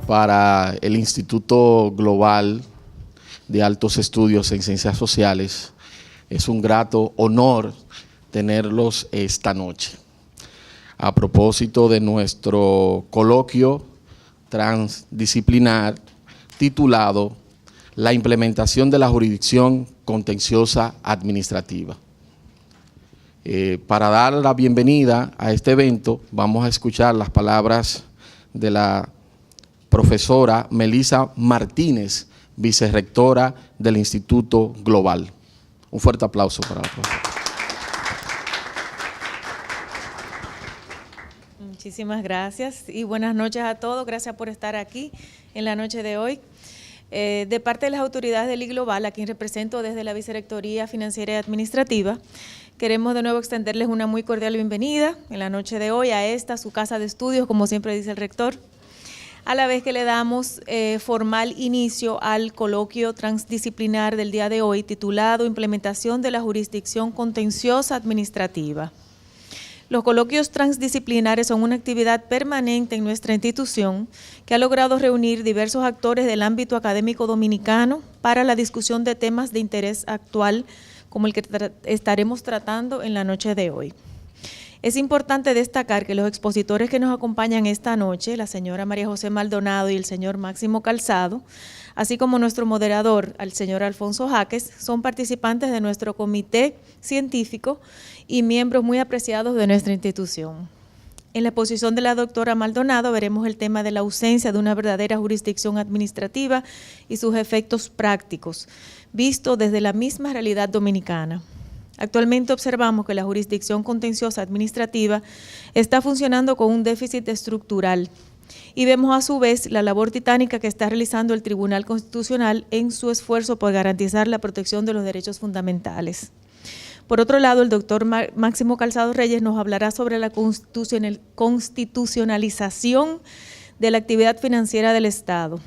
para el Instituto Global de Altos Estudios en Ciencias Sociales. Es un grato honor tenerlos esta noche. A propósito de nuestro coloquio transdisciplinar titulado La implementación de la jurisdicción contenciosa administrativa. Para dar la bienvenida a este evento, vamos a escuchar las palabras de la profesora Melissa Martínez, vicerrectora del Instituto Global. Un fuerte aplauso para la profesora. Muchísimas gracias y buenas noches a todos. Gracias por estar aquí en la noche de hoy. De parte de las autoridades del I-Global, a quien represento desde la Vicerrectoría Financiera y Administrativa, queremos de nuevo extenderles una muy cordial bienvenida en la noche de hoy a esta, su casa de estudios, como siempre dice el rector, a la vez que le damos formal inicio al coloquio transdisciplinar del día de hoy, titulado Implementación de la Jurisdicción Contenciosa Administrativa. Los coloquios transdisciplinares son una actividad permanente en nuestra institución que ha logrado reunir diversos actores del ámbito académico dominicano para la discusión de temas de interés actual como el que estaremos tratando en la noche de hoy. Es importante destacar que los expositores que nos acompañan esta noche, la señora María José Maldonado y el señor Máximo Calzado, así como nuestro moderador, el señor Alfonso Jaques, son participantes de nuestro comité científico y miembros muy apreciados de nuestra institución. En la exposición de la doctora Maldonado veremos el tema de la ausencia de una verdadera jurisdicción administrativa y sus efectos prácticos, visto desde la misma realidad dominicana. Actualmente observamos que la jurisdicción contenciosa administrativa está funcionando con un déficit estructural y vemos a su vez la labor titánica que está realizando el Tribunal Constitucional en su esfuerzo por garantizar la protección de los derechos fundamentales. Por otro lado, el doctor Máximo Calzado Reyes nos hablará sobre la constitucionalización de la actividad financiera del Estado.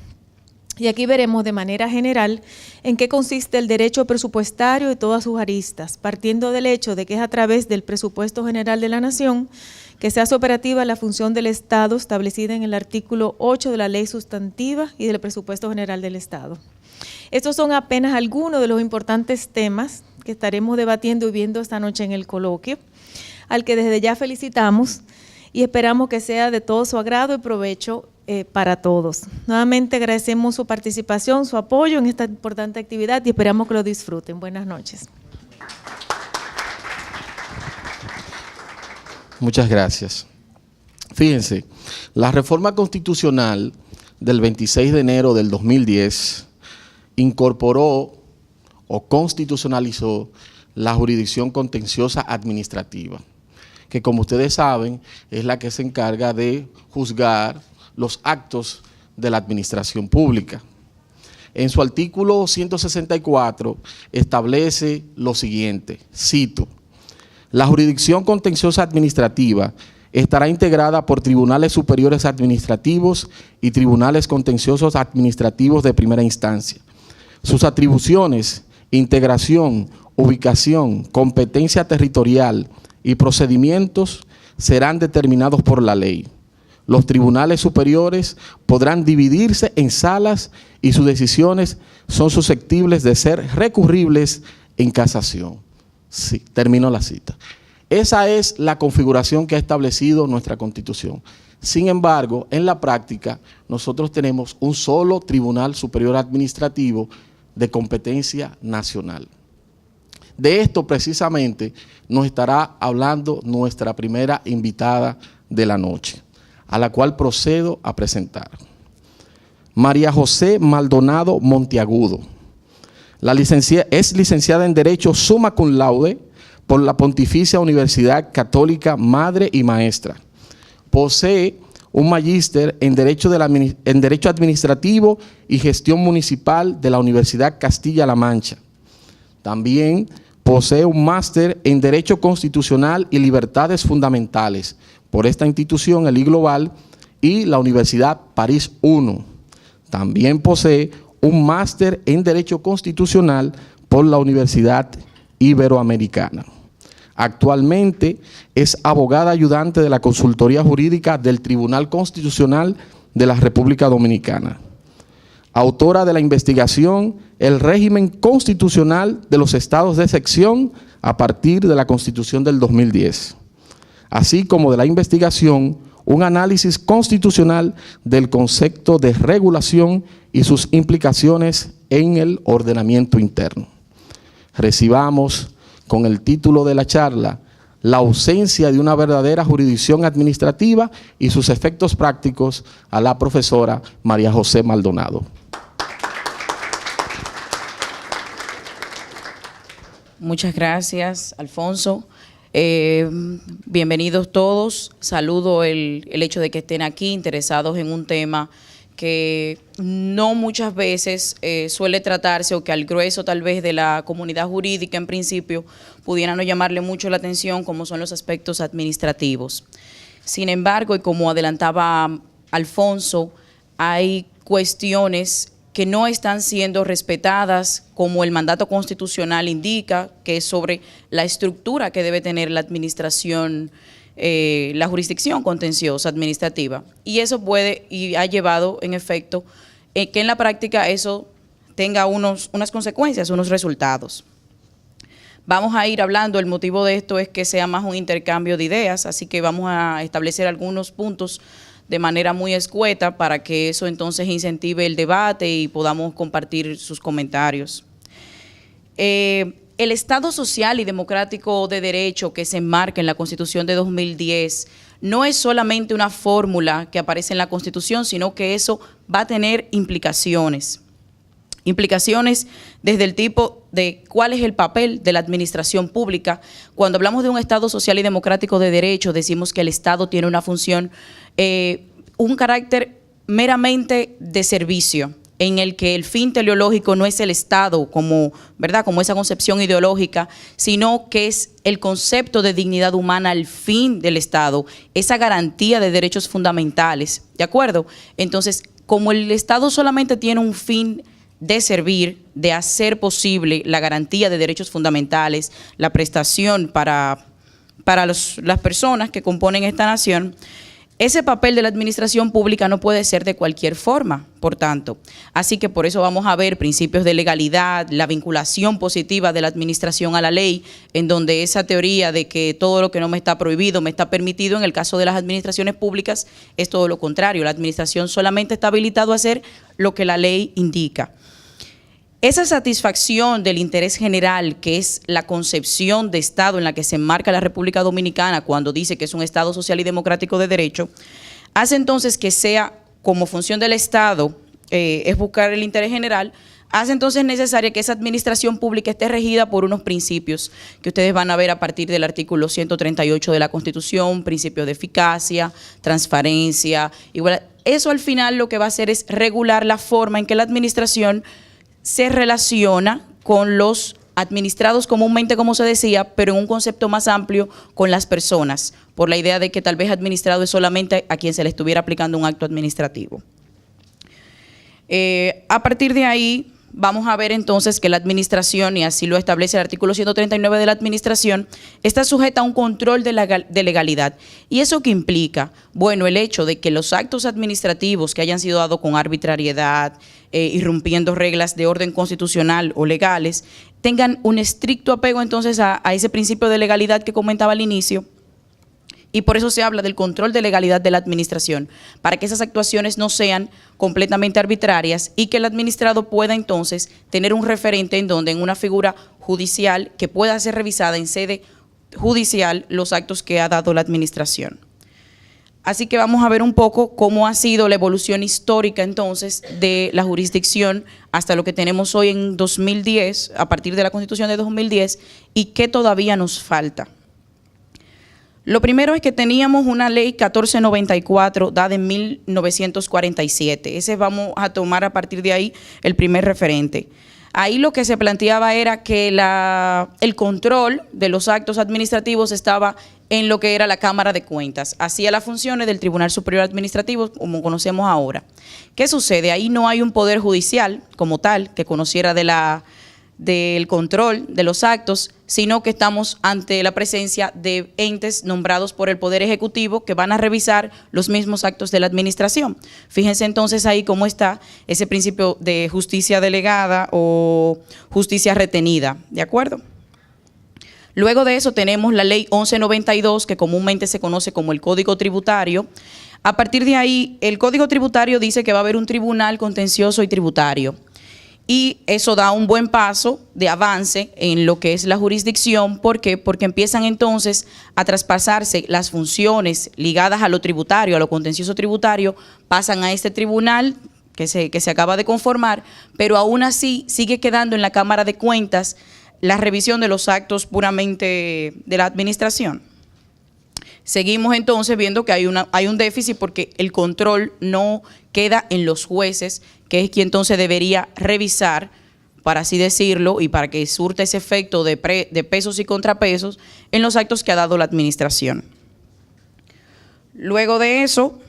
Y aquí veremos de manera general en qué consiste el derecho presupuestario y todas sus aristas, partiendo del hecho de que es a través del presupuesto general de la Nación que se hace operativa la función del Estado establecida en el artículo 8 de la Ley Sustantiva y del Presupuesto General del Estado. Estos son apenas algunos de los importantes temas que estaremos debatiendo y viendo esta noche en el coloquio, al que desde ya felicitamos y esperamos que sea de todo su agrado y provecho para todos. Nuevamente agradecemos su participación, su apoyo en esta importante actividad y esperamos que lo disfruten. Buenas noches. Muchas gracias. Fíjense, la reforma constitucional del 26 de enero del 2010 incorporó o constitucionalizó la jurisdicción contenciosa administrativa, que como ustedes saben es la que se encarga de juzgar los actos de la administración pública. En su artículo 164 establece lo siguiente, cito: la jurisdicción contenciosa administrativa estará integrada por tribunales superiores administrativos y tribunales contenciosos administrativos de primera instancia. Sus atribuciones, integración, ubicación, competencia territorial y procedimientos serán determinados por la ley. Los tribunales superiores podrán dividirse en salas y sus decisiones son susceptibles de ser recurribles en casación. Sí, termino la cita. Esa es la configuración que ha establecido nuestra Constitución. Sin embargo, en la práctica, nosotros tenemos un solo Tribunal Superior Administrativo de competencia nacional. De esto precisamente nos estará hablando nuestra primera invitada de la noche, a la cual procedo a presentar. María José Maldonado Monteagudo. Es licenciada en Derecho summa cum laude por la Pontificia Universidad Católica Madre y Maestra. Posee un magíster en Derecho Administrativo y Gestión Municipal de la Universidad Castilla-La Mancha. También posee un máster en Derecho Constitucional y Libertades Fundamentales por esta institución, el I-Global, y la Universidad París I. También posee un máster en Derecho Constitucional por la Universidad Iberoamericana. Actualmente es abogada ayudante de la Consultoría Jurídica del Tribunal Constitucional de la República Dominicana. Autora de la investigación El régimen constitucional de los estados de excepción a partir de la Constitución del 2010, así como de la investigación Un análisis constitucional del concepto de regulación y sus implicaciones en el ordenamiento interno. Recibamos con el título de la charla La ausencia de una verdadera jurisdicción administrativa y sus efectos prácticos a la profesora María José Maldonado. Muchas gracias, Alfonso. Bienvenidos todos. Saludo el hecho de que estén aquí interesados en un tema que no muchas veces suele tratarse, o que al grueso tal vez de la comunidad jurídica en principio pudiera no llamarle mucho la atención, como son los aspectos administrativos. Sin embargo, y como adelantaba Alfonso, hay cuestiones que no están siendo respetadas, como el mandato constitucional indica, que es sobre la estructura que debe tener la administración, la jurisdicción contenciosa administrativa. Y eso puede y ha llevado, en efecto, que en la práctica eso tenga unas consecuencias, unos resultados. Vamos a ir hablando, el motivo de esto es que sea más un intercambio de ideas, así que vamos a establecer algunos puntos de manera muy escueta para que eso entonces incentive el debate y podamos compartir sus comentarios. El Estado social y democrático de derecho que se enmarca en la Constitución de 2010 no es solamente una fórmula que aparece en la Constitución, sino que eso va a tener implicaciones. Implicaciones desde el tipo de cuál es el papel de la administración pública. Cuando hablamos de un Estado social y democrático de derecho, decimos que el Estado tiene una función, un carácter meramente de servicio, en el que el fin teleológico no es el Estado como, ¿verdad?, como esa concepción ideológica, sino que es el concepto de dignidad humana, el fin del Estado, esa garantía de derechos fundamentales, ¿de acuerdo? Entonces, como el Estado solamente tiene un fin de servir, de hacer posible la garantía de derechos fundamentales, la prestación para las personas que componen esta nación, ese papel de la administración pública no puede ser de cualquier forma, por tanto. Así que por eso vamos a ver principios de legalidad, la vinculación positiva de la administración a la ley, en donde esa teoría de que todo lo que no me está prohibido me está permitido, en el caso de las administraciones públicas es todo lo contrario. La administración solamente está habilitado a hacer lo que la ley indica. Esa satisfacción del interés general, que es la concepción de Estado en la que se enmarca la República Dominicana cuando dice que es un Estado social y democrático de derecho, hace entonces que sea, como función del Estado, es buscar el interés general, hace entonces necesaria que esa administración pública esté regida por unos principios que ustedes van a ver a partir del artículo 138 de la Constitución, principios de eficacia, transparencia, igual. Eso al final lo que va a hacer es regular la forma en que la administración se relaciona con los administrados comúnmente, como se decía, pero en un concepto más amplio con las personas, por la idea de que tal vez administrado es solamente a quien se le estuviera aplicando un acto administrativo. A partir de ahí vamos a ver entonces que la administración, y así lo establece el artículo 139 de la administración, está sujeta a un control de legalidad. ¿Y eso qué implica? Bueno, el hecho de que los actos administrativos que hayan sido dados con arbitrariedad, irrumpiendo reglas de orden constitucional o legales, tengan un estricto apego entonces a ese principio de legalidad que comentaba al inicio. Y por eso se habla del control de legalidad de la administración, para que esas actuaciones no sean completamente arbitrarias y que el administrado pueda entonces tener un referente en donde, en una figura judicial, que pueda ser revisada en sede judicial los actos que ha dado la administración. Así que vamos a ver un poco cómo ha sido la evolución histórica entonces de la jurisdicción hasta lo que tenemos hoy en 2010, a partir de la Constitución de 2010, y qué todavía nos falta. Lo primero es que teníamos una ley 1494 dada en 1947. Ese vamos a tomar a partir de ahí el primer referente. Ahí lo que se planteaba era que el control de los actos administrativos estaba en lo que era la Cámara de Cuentas. Hacía las funciones del Tribunal Superior Administrativo, como conocemos ahora. ¿Qué sucede? Ahí no hay un poder judicial como tal que conociera de la del control de los actos, sino que estamos ante la presencia de entes nombrados por el Poder Ejecutivo que van a revisar los mismos actos de la administración. Fíjense entonces ahí cómo está ese principio de justicia delegada o justicia retenida, ¿de acuerdo? Luego de eso tenemos la Ley 1192, que comúnmente se conoce como el Código Tributario. A partir de ahí, el Código Tributario dice que va a haber un tribunal contencioso y tributario. Y eso da un buen paso de avance en lo que es la jurisdicción. ¿Por qué? Porque empiezan entonces a traspasarse las funciones ligadas a lo tributario, a lo contencioso tributario, pasan a este tribunal que se acaba de conformar, pero aún así sigue quedando en la Cámara de Cuentas la revisión de los actos puramente de la administración. Seguimos entonces viendo que hay un déficit porque el control no queda en los jueces, que es quien entonces debería revisar, para así decirlo, y para que surta ese efecto de pesos y contrapesos en los actos que ha dado la administración. Luego de eso,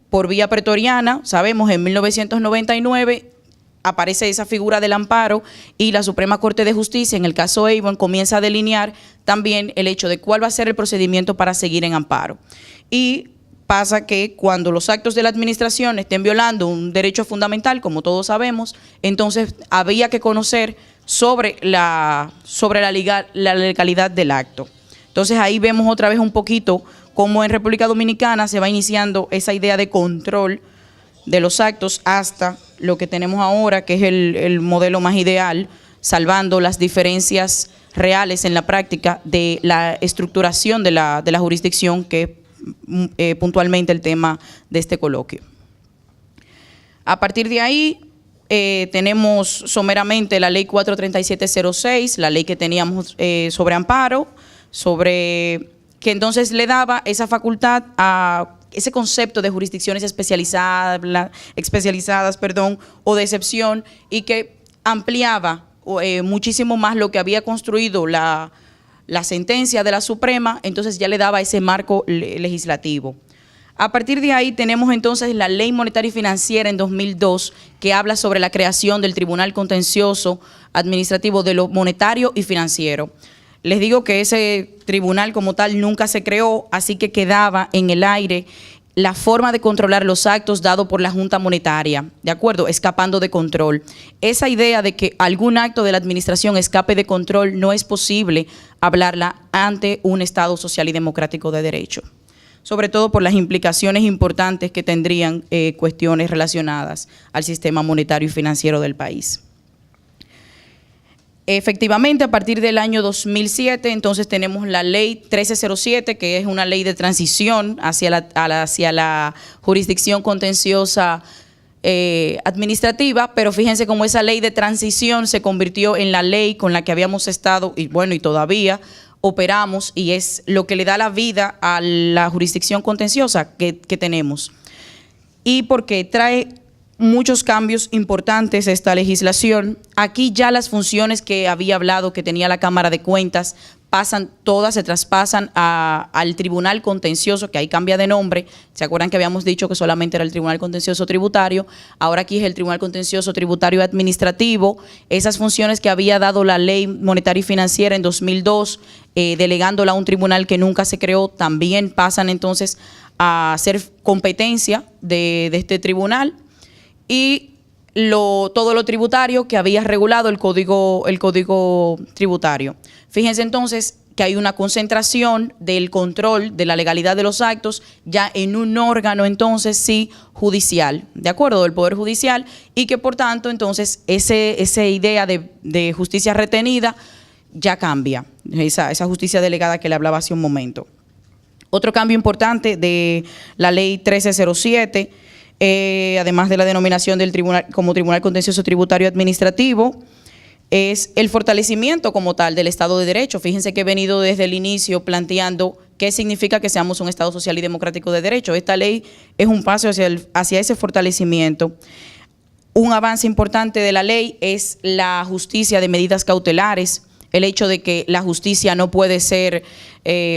por vía pretoriana, sabemos, en 1999 aparece esa figura del amparo y la Suprema Corte de Justicia, en el caso Avon, comienza a delinear también el hecho de cuál va a ser el procedimiento para seguir en amparo. Y pasa que cuando los actos de la administración estén violando un derecho fundamental, como todos sabemos, entonces había que conocer sobre la legalidad del acto. Entonces ahí vemos otra vez un poquito cómo en República Dominicana se va iniciando esa idea de control de los actos hasta lo que tenemos ahora, que es el modelo más ideal, salvando las diferencias reales en la práctica de la estructuración de la jurisdicción, que es puntualmente el tema de este coloquio. A partir de ahí, tenemos someramente la Ley 43706, la ley que teníamos sobre amparo, que entonces le daba esa facultad a ese concepto de jurisdicciones especializadas, o de excepción, y que ampliaba muchísimo más lo que había construido la sentencia de la Suprema, entonces ya le daba ese marco legislativo. A partir de ahí tenemos entonces la Ley Monetaria y Financiera en 2002, que habla sobre la creación del Tribunal Contencioso Administrativo de lo monetario y financiero. Les digo que ese tribunal como tal nunca se creó, así que quedaba en el aire la forma de controlar los actos dado por la Junta Monetaria, ¿de acuerdo? Escapando de control. Esa idea de que algún acto de la administración escape de control no es posible hablarla ante un Estado social y democrático de derecho, sobre todo por las implicaciones importantes que tendrían cuestiones relacionadas al sistema monetario y financiero del país. Efectivamente, a partir del año 2007, entonces tenemos la Ley 1307, que es una ley de transición hacia la jurisdicción contenciosa administrativa, pero fíjense cómo esa ley de transición se convirtió en la ley con la que habíamos estado, y bueno, y todavía operamos, y es lo que le da la vida a la jurisdicción contenciosa que tenemos. Y porque trae muchos cambios importantes esta legislación. Aquí ya las funciones que había hablado que tenía la Cámara de Cuentas se traspasan al Tribunal Contencioso, que ahí cambia de nombre. ¿Se acuerdan que habíamos dicho que solamente era el Tribunal Contencioso Tributario? Ahora aquí es el Tribunal Contencioso Tributario Administrativo. Esas funciones que había dado la Ley Monetaria y Financiera en 2002, delegándola a un tribunal que nunca se creó, también pasan entonces a ser competencia de este tribunal. Y todo lo tributario que había regulado el código tributario. Fíjense entonces que hay una concentración del control de la legalidad de los actos ya en un órgano entonces sí judicial, ¿de acuerdo? Del Poder Judicial, y que por tanto entonces esa idea de justicia retenida ya cambia, esa justicia delegada que le hablaba hace un momento. Otro cambio importante de la Ley 1307, además de la denominación del tribunal como Tribunal Contencioso Tributario Administrativo, es el fortalecimiento como tal del Estado de Derecho. Fíjense que he venido desde el inicio planteando qué significa que seamos un Estado social y democrático de derecho. Esta ley es un paso hacia ese fortalecimiento. Un avance importante de la ley es la justicia de medidas cautelares, el hecho de que la justicia no puede ser,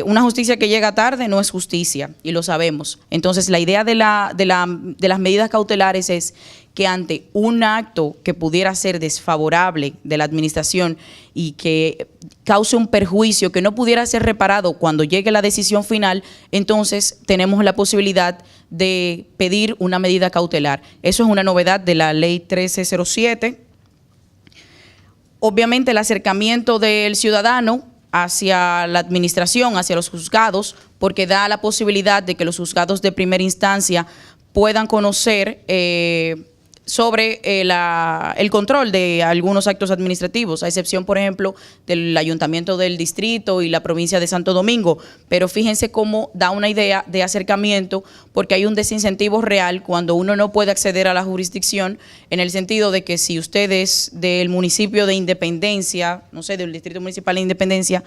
una justicia que llega tarde no es justicia, y lo sabemos. Entonces la idea de las medidas cautelares es que ante un acto que pudiera ser desfavorable de la administración y que cause un perjuicio que no pudiera ser reparado cuando llegue la decisión final, entonces tenemos la posibilidad de pedir una medida cautelar. Eso es una novedad de la ley 1307. Obviamente el acercamiento del ciudadano hacia la administración, hacia los juzgados, porque da la posibilidad de que los juzgados de primera instancia puedan conocer sobre el control de algunos actos administrativos, a excepción, por ejemplo, del Ayuntamiento del Distrito y la provincia de Santo Domingo. Pero fíjense cómo da una idea de acercamiento, porque hay un desincentivo real cuando uno no puede acceder a la jurisdicción, en el sentido de que si usted es del municipio de Independencia, no sé, del Distrito Municipal de Independencia,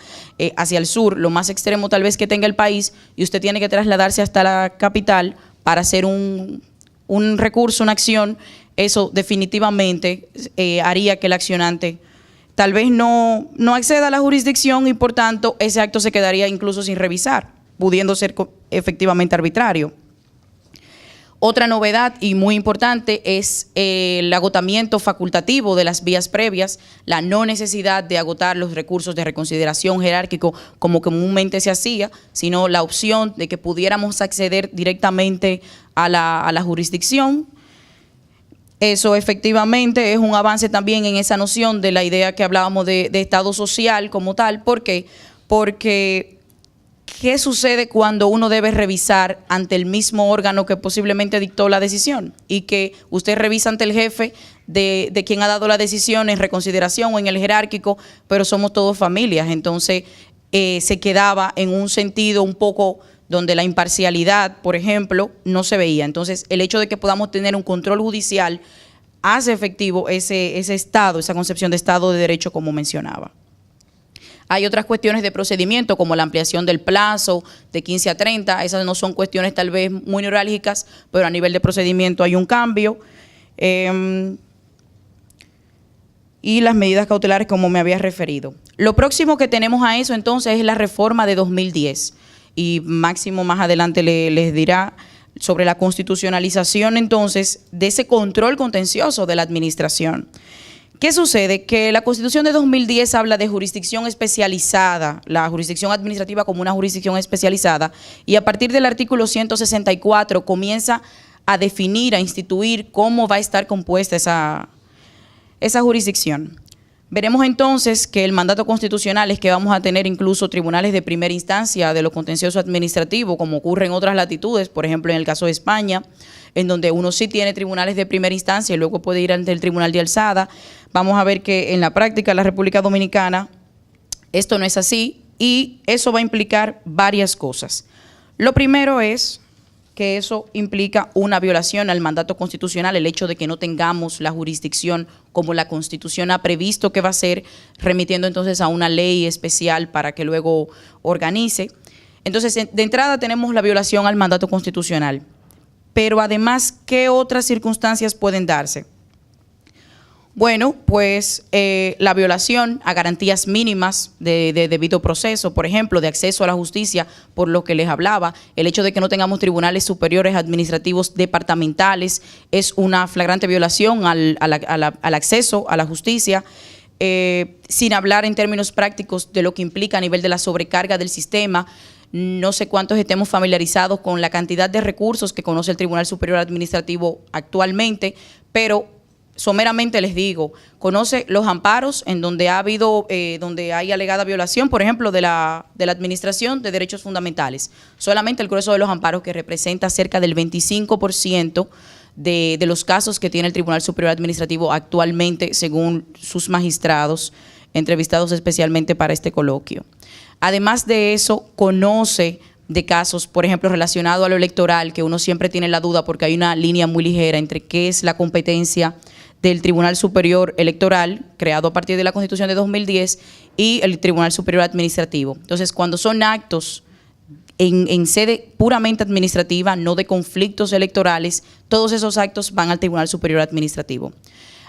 hacia el sur, lo más extremo tal vez que tenga el país, y usted tiene que trasladarse hasta la capital para hacer un recurso, una acción, eso definitivamente haría que el accionante tal vez no acceda a la jurisdicción y por tanto ese acto se quedaría incluso sin revisar, pudiendo ser efectivamente arbitrario. Otra novedad y muy importante es el agotamiento facultativo de las vías previas, la no necesidad de agotar los recursos de reconsideración jerárquico como comúnmente se hacía, sino la opción de que pudiéramos acceder directamente a la jurisdicción. Eso efectivamente es un avance también en esa noción de la idea que hablábamos de Estado social como tal. ¿Por qué? Porque ¿qué sucede cuando uno debe revisar ante el mismo órgano que posiblemente dictó la decisión? Y que usted revisa ante el jefe de quien ha dado la decisión en reconsideración o en el jerárquico, pero somos todos familias. Entonces se quedaba en un sentido un poco donde la imparcialidad, por ejemplo, no se veía. Entonces, el hecho de que podamos tener un control judicial hace efectivo ese Estado, esa concepción de Estado de Derecho, como mencionaba. Hay otras cuestiones de procedimiento, como la ampliación del plazo de 15 a 30. Esas no son cuestiones tal vez muy neurálgicas, pero a nivel de procedimiento hay un cambio. Y las medidas cautelares, como me había referido. Lo próximo que tenemos a eso, entonces, es la reforma de 2010. Y Máximo más adelante les dirá sobre la constitucionalización, entonces, de ese control contencioso de la administración. ¿Qué sucede? Que la Constitución de 2010 habla de jurisdicción especializada, la jurisdicción administrativa como una jurisdicción especializada, y a partir del artículo 164 comienza a definir, a instituir cómo va a estar compuesta esa jurisdicción. Veremos entonces que el mandato constitucional es que vamos a tener incluso tribunales de primera instancia de lo contencioso administrativo, como ocurre en otras latitudes, por ejemplo en el caso de España, en donde uno sí tiene tribunales de primera instancia y luego puede ir ante el tribunal de alzada. Vamos a ver que en la práctica de la República Dominicana esto no es así y eso va a implicar varias cosas. Lo primero es que eso implica una violación al mandato constitucional, el hecho de que no tengamos la jurisdicción como la Constitución ha previsto que va a ser, remitiendo entonces a una ley especial para que luego organice. Entonces, de entrada tenemos la violación al mandato constitucional. Pero además, ¿qué otras circunstancias pueden darse? Bueno, pues la violación a garantías mínimas de debido proceso, por ejemplo, de acceso a la justicia, por lo que les hablaba, el hecho de que no tengamos tribunales superiores administrativos departamentales es una flagrante violación al acceso a la justicia, sin hablar en términos prácticos de lo que implica a nivel de la sobrecarga del sistema. No sé cuántos estemos familiarizados con la cantidad de recursos que conoce el Tribunal Superior Administrativo actualmente, pero someramente les digo, conoce los amparos en donde ha habido, donde hay alegada violación, por ejemplo, de la Administración de Derechos Fundamentales. Solamente el grueso de los amparos, que representa cerca del 25% de los casos que tiene el Tribunal Superior Administrativo actualmente, según sus magistrados, entrevistados especialmente para este coloquio. Además de eso, conoce de casos, por ejemplo, relacionados a lo electoral, que uno siempre tiene la duda porque hay una línea muy ligera entre qué es la competencia del Tribunal Superior Electoral, creado a partir de la Constitución de 2010, y el Tribunal Superior Administrativo. Entonces, cuando son actos en sede puramente administrativa, no de conflictos electorales, todos esos actos van al Tribunal Superior Administrativo.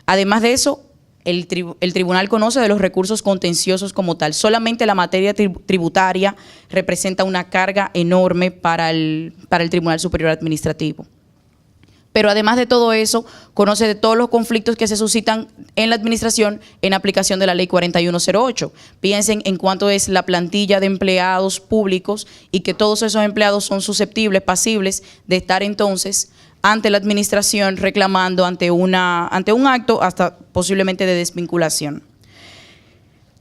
Además de eso, el tribunal conoce de los recursos contenciosos como tal. Solamente la materia tributaria representa una carga enorme para el Tribunal Superior Administrativo. Pero además de todo eso, conoce de todos los conflictos que se suscitan en la administración en aplicación de la Ley 4108. Piensen en cuánto es la plantilla de empleados públicos y que todos esos empleados son susceptibles, pasibles de estar entonces ante la administración reclamando ante un acto hasta posiblemente de desvinculación.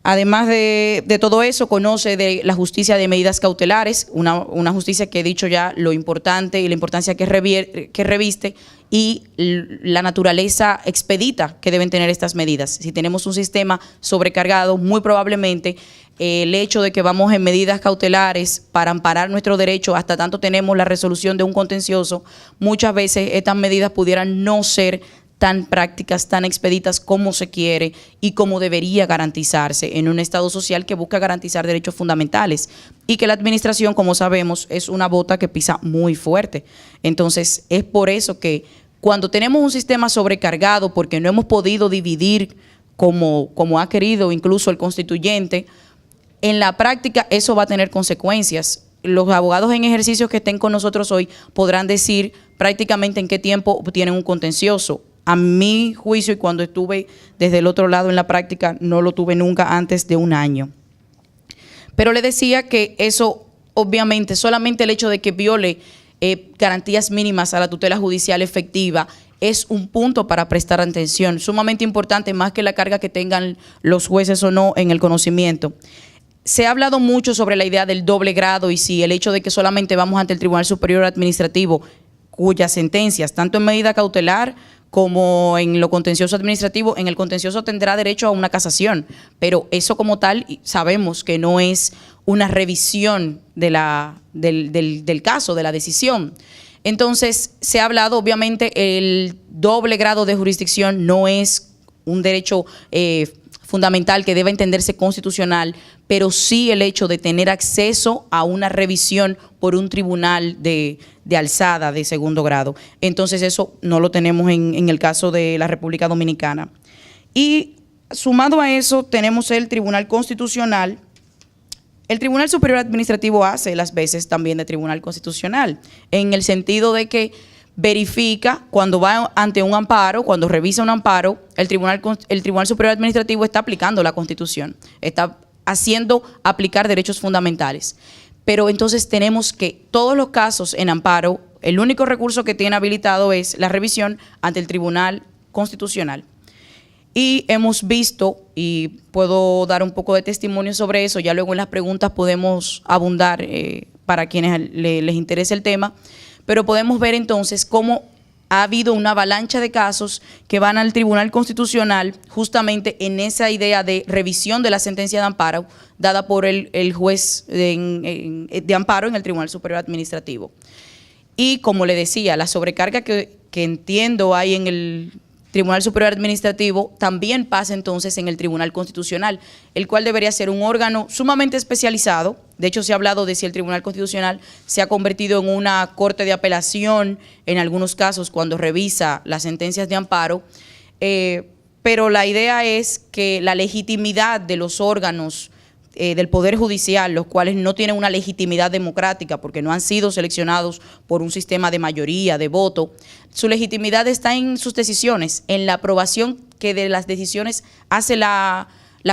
Además de todo eso, conoce de la justicia de medidas cautelares, una justicia que he dicho ya lo importante y la importancia que reviste y la naturaleza expedita que deben tener estas medidas. Si tenemos un sistema sobrecargado, muy probablemente el hecho de que vamos en medidas cautelares para amparar nuestro derecho hasta tanto tenemos la resolución de un contencioso, muchas veces estas medidas pudieran no ser tan prácticas, tan expeditas como se quiere y como debería garantizarse en un Estado social que busca garantizar derechos fundamentales y que la administración, como sabemos, es una bota que pisa muy fuerte. Entonces, es por eso que cuando tenemos un sistema sobrecargado porque no hemos podido dividir como ha querido incluso el constituyente, en la práctica eso va a tener consecuencias. Los abogados en ejercicio que estén con nosotros hoy podrán decir prácticamente en qué tiempo tienen un contencioso. A mi juicio, y cuando estuve desde el otro lado en la práctica, no lo tuve nunca antes de un año. Pero le decía que eso, obviamente, solamente el hecho de que viole garantías mínimas a la tutela judicial efectiva es un punto para prestar atención, sumamente importante, más que la carga que tengan los jueces o no en el conocimiento. Se ha hablado mucho sobre la idea del doble grado y si el hecho de que solamente vamos ante el Tribunal Superior Administrativo, cuyas sentencias, tanto en medida cautelar como en lo contencioso administrativo, en el contencioso tendrá derecho a una casación, pero eso como tal sabemos que no es una revisión del caso, de la decisión. Entonces, se ha hablado, obviamente, el doble grado de jurisdicción no es un derecho fundamental que deba entenderse constitucional, pero sí el hecho de tener acceso a una revisión por un tribunal de alzada de segundo grado. Entonces eso no lo tenemos en el caso de la República Dominicana. Y sumado a eso tenemos el Tribunal Constitucional. El Tribunal Superior Administrativo hace las veces también de Tribunal Constitucional, en el sentido de que verifica cuando va ante un amparo, cuando revisa un amparo, el Tribunal Superior Administrativo está aplicando la Constitución, está haciendo aplicar derechos fundamentales. Pero entonces tenemos que todos los casos en amparo, el único recurso que tiene habilitado es la revisión ante el Tribunal Constitucional. Y hemos visto, y puedo dar un poco de testimonio sobre eso, ya luego en las preguntas podemos abundar para quienes les interese el tema, pero podemos ver entonces cómo ha habido una avalancha de casos que van al Tribunal Constitucional justamente en esa idea de revisión de la sentencia de amparo dada por el juez de amparo en el Tribunal Superior Administrativo. Y como le decía, la sobrecarga que entiendo hay en el Tribunal Superior Administrativo también pasa entonces en el Tribunal Constitucional, el cual debería ser un órgano sumamente especializado. De hecho, se ha hablado de si el Tribunal Constitucional se ha convertido en una corte de apelación en algunos casos cuando revisa las sentencias de amparo, pero la idea es que la legitimidad de los órganos del Poder Judicial, los cuales no tienen una legitimidad democrática porque no han sido seleccionados por un sistema de mayoría, de voto, su legitimidad está en sus decisiones, en la aprobación que de las decisiones hace la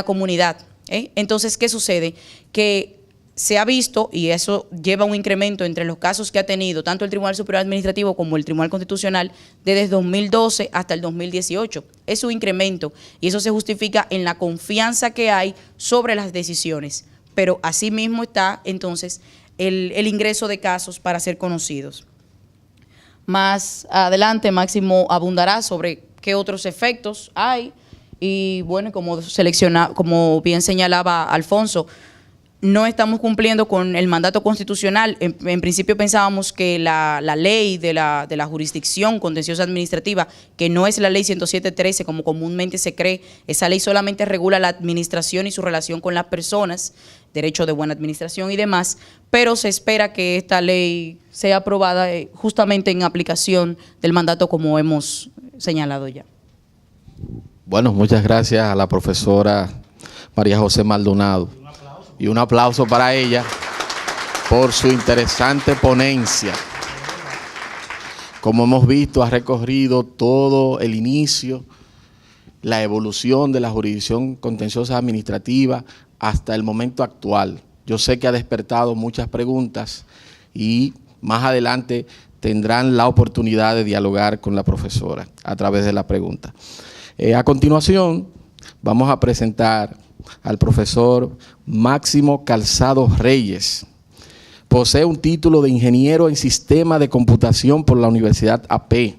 comunidad. Entonces, ¿qué sucede? Que se ha visto, y eso lleva un incremento entre los casos que ha tenido tanto el Tribunal Superior Administrativo como el Tribunal Constitucional desde 2012 hasta el 2018. Es un incremento y eso se justifica en la confianza que hay sobre las decisiones. Pero asimismo está entonces el ingreso de casos para ser conocidos. Más adelante Máximo abundará sobre qué otros efectos hay y bueno, como bien señalaba Alfonso, no estamos cumpliendo con el mandato constitucional. En principio pensábamos que la ley de la jurisdicción contenciosa administrativa, que no es la ley 107.13 como comúnmente se cree, esa ley solamente regula la administración y su relación con las personas, derecho de buena administración y demás, pero se espera que esta ley sea aprobada justamente en aplicación del mandato como hemos señalado ya. Bueno, muchas gracias a la profesora María José Maldonado. Y un aplauso para ella por su interesante ponencia. como hemos visto, ha recorrido todo el inicio, la evolución de la jurisdicción contenciosa administrativa hasta el momento actual. Yo sé que ha despertado muchas preguntas y más adelante tendrán la oportunidad de dialogar con la profesora a través de la pregunta. A continuación, vamos a presentar al profesor Máximo Calzado Reyes. Posee un título de ingeniero en sistema de computación por la Universidad AP.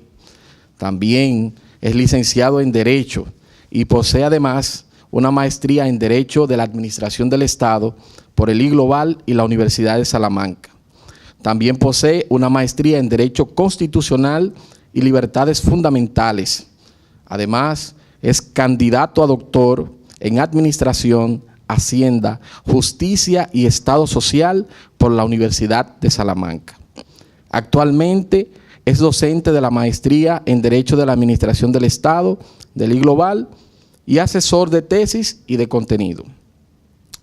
También es licenciado en Derecho y posee además una maestría en Derecho de la Administración del Estado por el I-Global y la Universidad de Salamanca. También posee una maestría en Derecho Constitucional y Libertades Fundamentales. Además, es candidato a doctor en Administración, Hacienda, Justicia y Estado Social por la Universidad de Salamanca. Actualmente es docente de la maestría en Derecho de la Administración del Estado, del I-Global, y asesor de tesis y de contenido.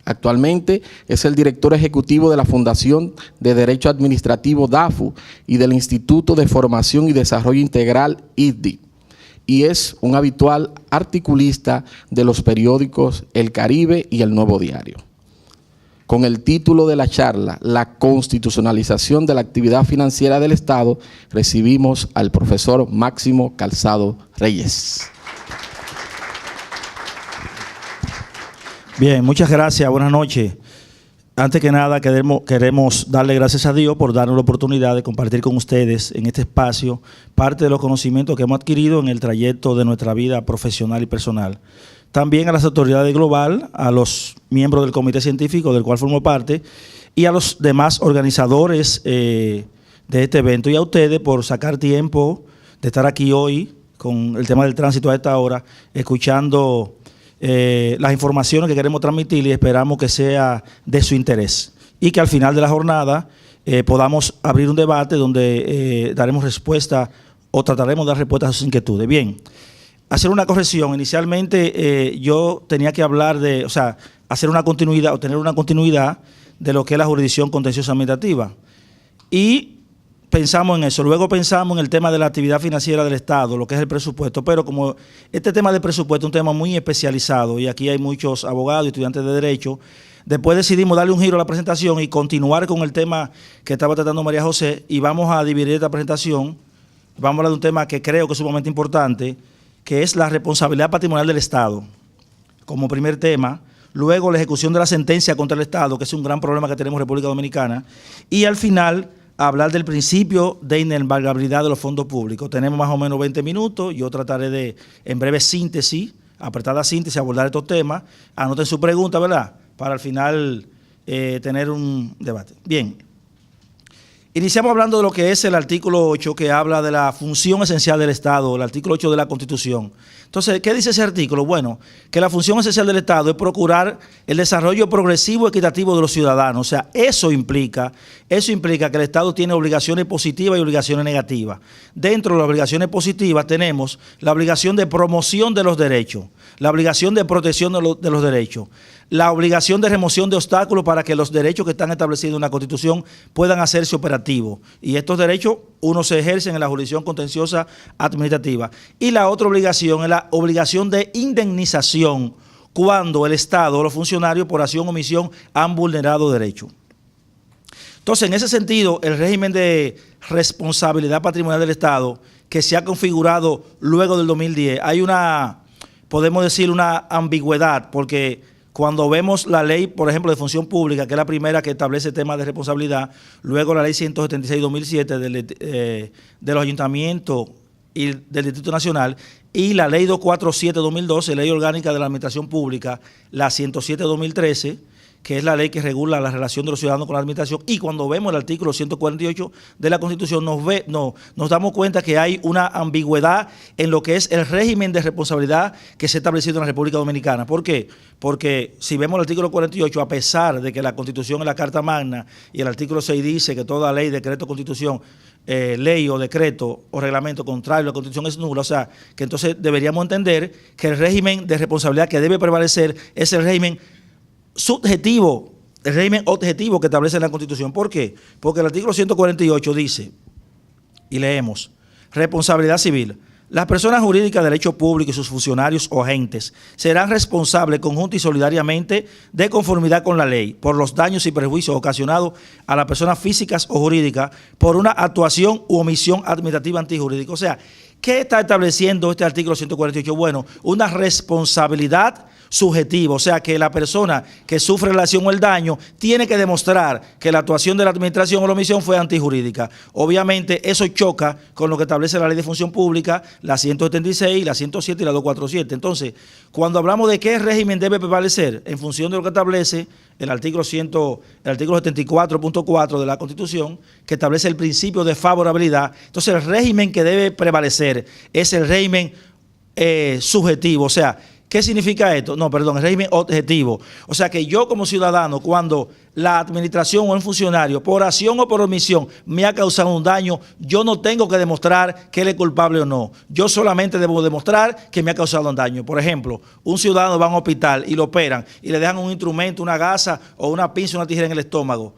Actualmente es el director ejecutivo de la Fundación de Derecho Administrativo DAFU y del Instituto de Formación y Desarrollo Integral IDDI, y es un habitual articulista de los periódicos El Caribe y El Nuevo Diario. Con el título de la charla, La constitucionalización de la actividad financiera del Estado, recibimos al profesor Máximo Calzado Reyes. Bien, muchas gracias, buenas noches. Antes que nada, queremos darle gracias a Dios por darnos la oportunidad de compartir con ustedes en este espacio parte de los conocimientos que hemos adquirido en el trayecto de nuestra vida profesional y personal. También a las autoridades global, a los miembros del comité científico del cual formo parte y a los demás organizadores de este evento y a ustedes por sacar tiempo de estar aquí hoy con el tema del tránsito a esta hora, escuchando las informaciones que queremos transmitir y esperamos que sea de su interés y que al final de la jornada podamos abrir un debate donde daremos respuesta o trataremos de dar respuesta a sus inquietudes. Bien, hacer una corrección. Inicialmente yo tenía que hablar de, hacer una continuidad o tener una continuidad de lo que es la jurisdicción contenciosa administrativa. Y pensamos en eso. Luego pensamos en el tema de la actividad financiera del Estado, lo que es el presupuesto. Pero como este tema del presupuesto es un tema muy especializado y aquí hay muchos abogados y estudiantes de Derecho, después decidimos darle un giro a la presentación y continuar con el tema que estaba tratando María José y vamos a dividir esta presentación. Vamos a hablar de un tema que creo que es sumamente importante, que es la responsabilidad patrimonial del Estado, como primer tema. Luego la ejecución de la sentencia contra el Estado, que es un gran problema que tenemos en República Dominicana. Y al final hablar del principio de inembargabilidad de los fondos públicos. Tenemos más o menos 20 minutos. Yo trataré de, en breve síntesis, apretada síntesis, abordar estos temas. Anoten su pregunta, ¿verdad? Para al final tener un debate. Bien. Iniciamos hablando de lo que es el artículo 8, que habla de la función esencial del Estado, el artículo 8 de la Constitución. Entonces, ¿qué dice ese artículo? Bueno, que la función esencial del Estado es procurar el desarrollo progresivo y equitativo de los ciudadanos. O sea, eso implica que el Estado tiene obligaciones positivas y obligaciones negativas. Dentro de las obligaciones positivas tenemos la obligación de promoción de los derechos, la obligación de protección de los derechos, la obligación de remoción de obstáculos para que los derechos que están establecidos en la Constitución puedan hacerse operativos. Y estos derechos, unos se ejercen en la jurisdicción contenciosa administrativa. Y la otra obligación es la obligación de indemnización cuando el Estado o los funcionarios por acción o omisión han vulnerado derechos. Entonces, en ese sentido, el régimen de responsabilidad patrimonial del Estado que se ha configurado luego del 2010, hay una, podemos decir, una ambigüedad, porque cuando vemos la ley, por ejemplo, de función pública, que es la primera que establece el tema de responsabilidad, luego la ley 176-2007 de los ayuntamientos y del Distrito Nacional, y la ley 247-2012, ley orgánica de la administración pública, la 107-2013, que es la ley que regula la relación de los ciudadanos con la administración, y cuando vemos el artículo 148 de la Constitución nos damos cuenta que hay una ambigüedad en lo que es el régimen de responsabilidad que se ha establecido en la República Dominicana. ¿Por qué? Porque si vemos el artículo 48, a pesar de que la Constitución es la Carta Magna y el artículo 6 dice que toda ley, decreto, constitución, ley o decreto o reglamento contrario a la Constitución es nula, o sea, que entonces deberíamos entender que el régimen de responsabilidad que debe prevalecer es el régimen subjetivo, el régimen objetivo que establece la Constitución. ¿Por qué? Porque el artículo 148 dice, y leemos, Responsabilidad civil. Las personas jurídicas de derecho público y sus funcionarios o agentes serán responsables conjunta y solidariamente de conformidad con la ley por los daños y perjuicios ocasionados a las personas físicas o jurídicas por una actuación u omisión administrativa antijurídica. O sea, ¿qué está estableciendo este artículo 148? Bueno, una responsabilidad subjetiva, o sea que la persona que sufre la lesión o el daño tiene que demostrar que la actuación de la administración o la omisión fue antijurídica. Obviamente eso choca con lo que establece la Ley de Función Pública, la 176, la 107 y la 247. Entonces, cuando hablamos de qué régimen debe prevalecer en función de lo que establece el artículo 74.4 de la Constitución, que establece el principio de favorabilidad, entonces el régimen que debe prevalecer es el régimen subjetivo, o sea, ¿qué significa esto? No, perdón, el régimen objetivo. O sea que yo como ciudadano, cuando la administración o un funcionario, por acción o por omisión, me ha causado un daño, yo no tengo que demostrar que él es culpable o no. Yo solamente debo demostrar que me ha causado un daño. Por ejemplo, un ciudadano va a un hospital y lo operan y le dejan un instrumento, una gasa o una pinza, una tijera en el estómago.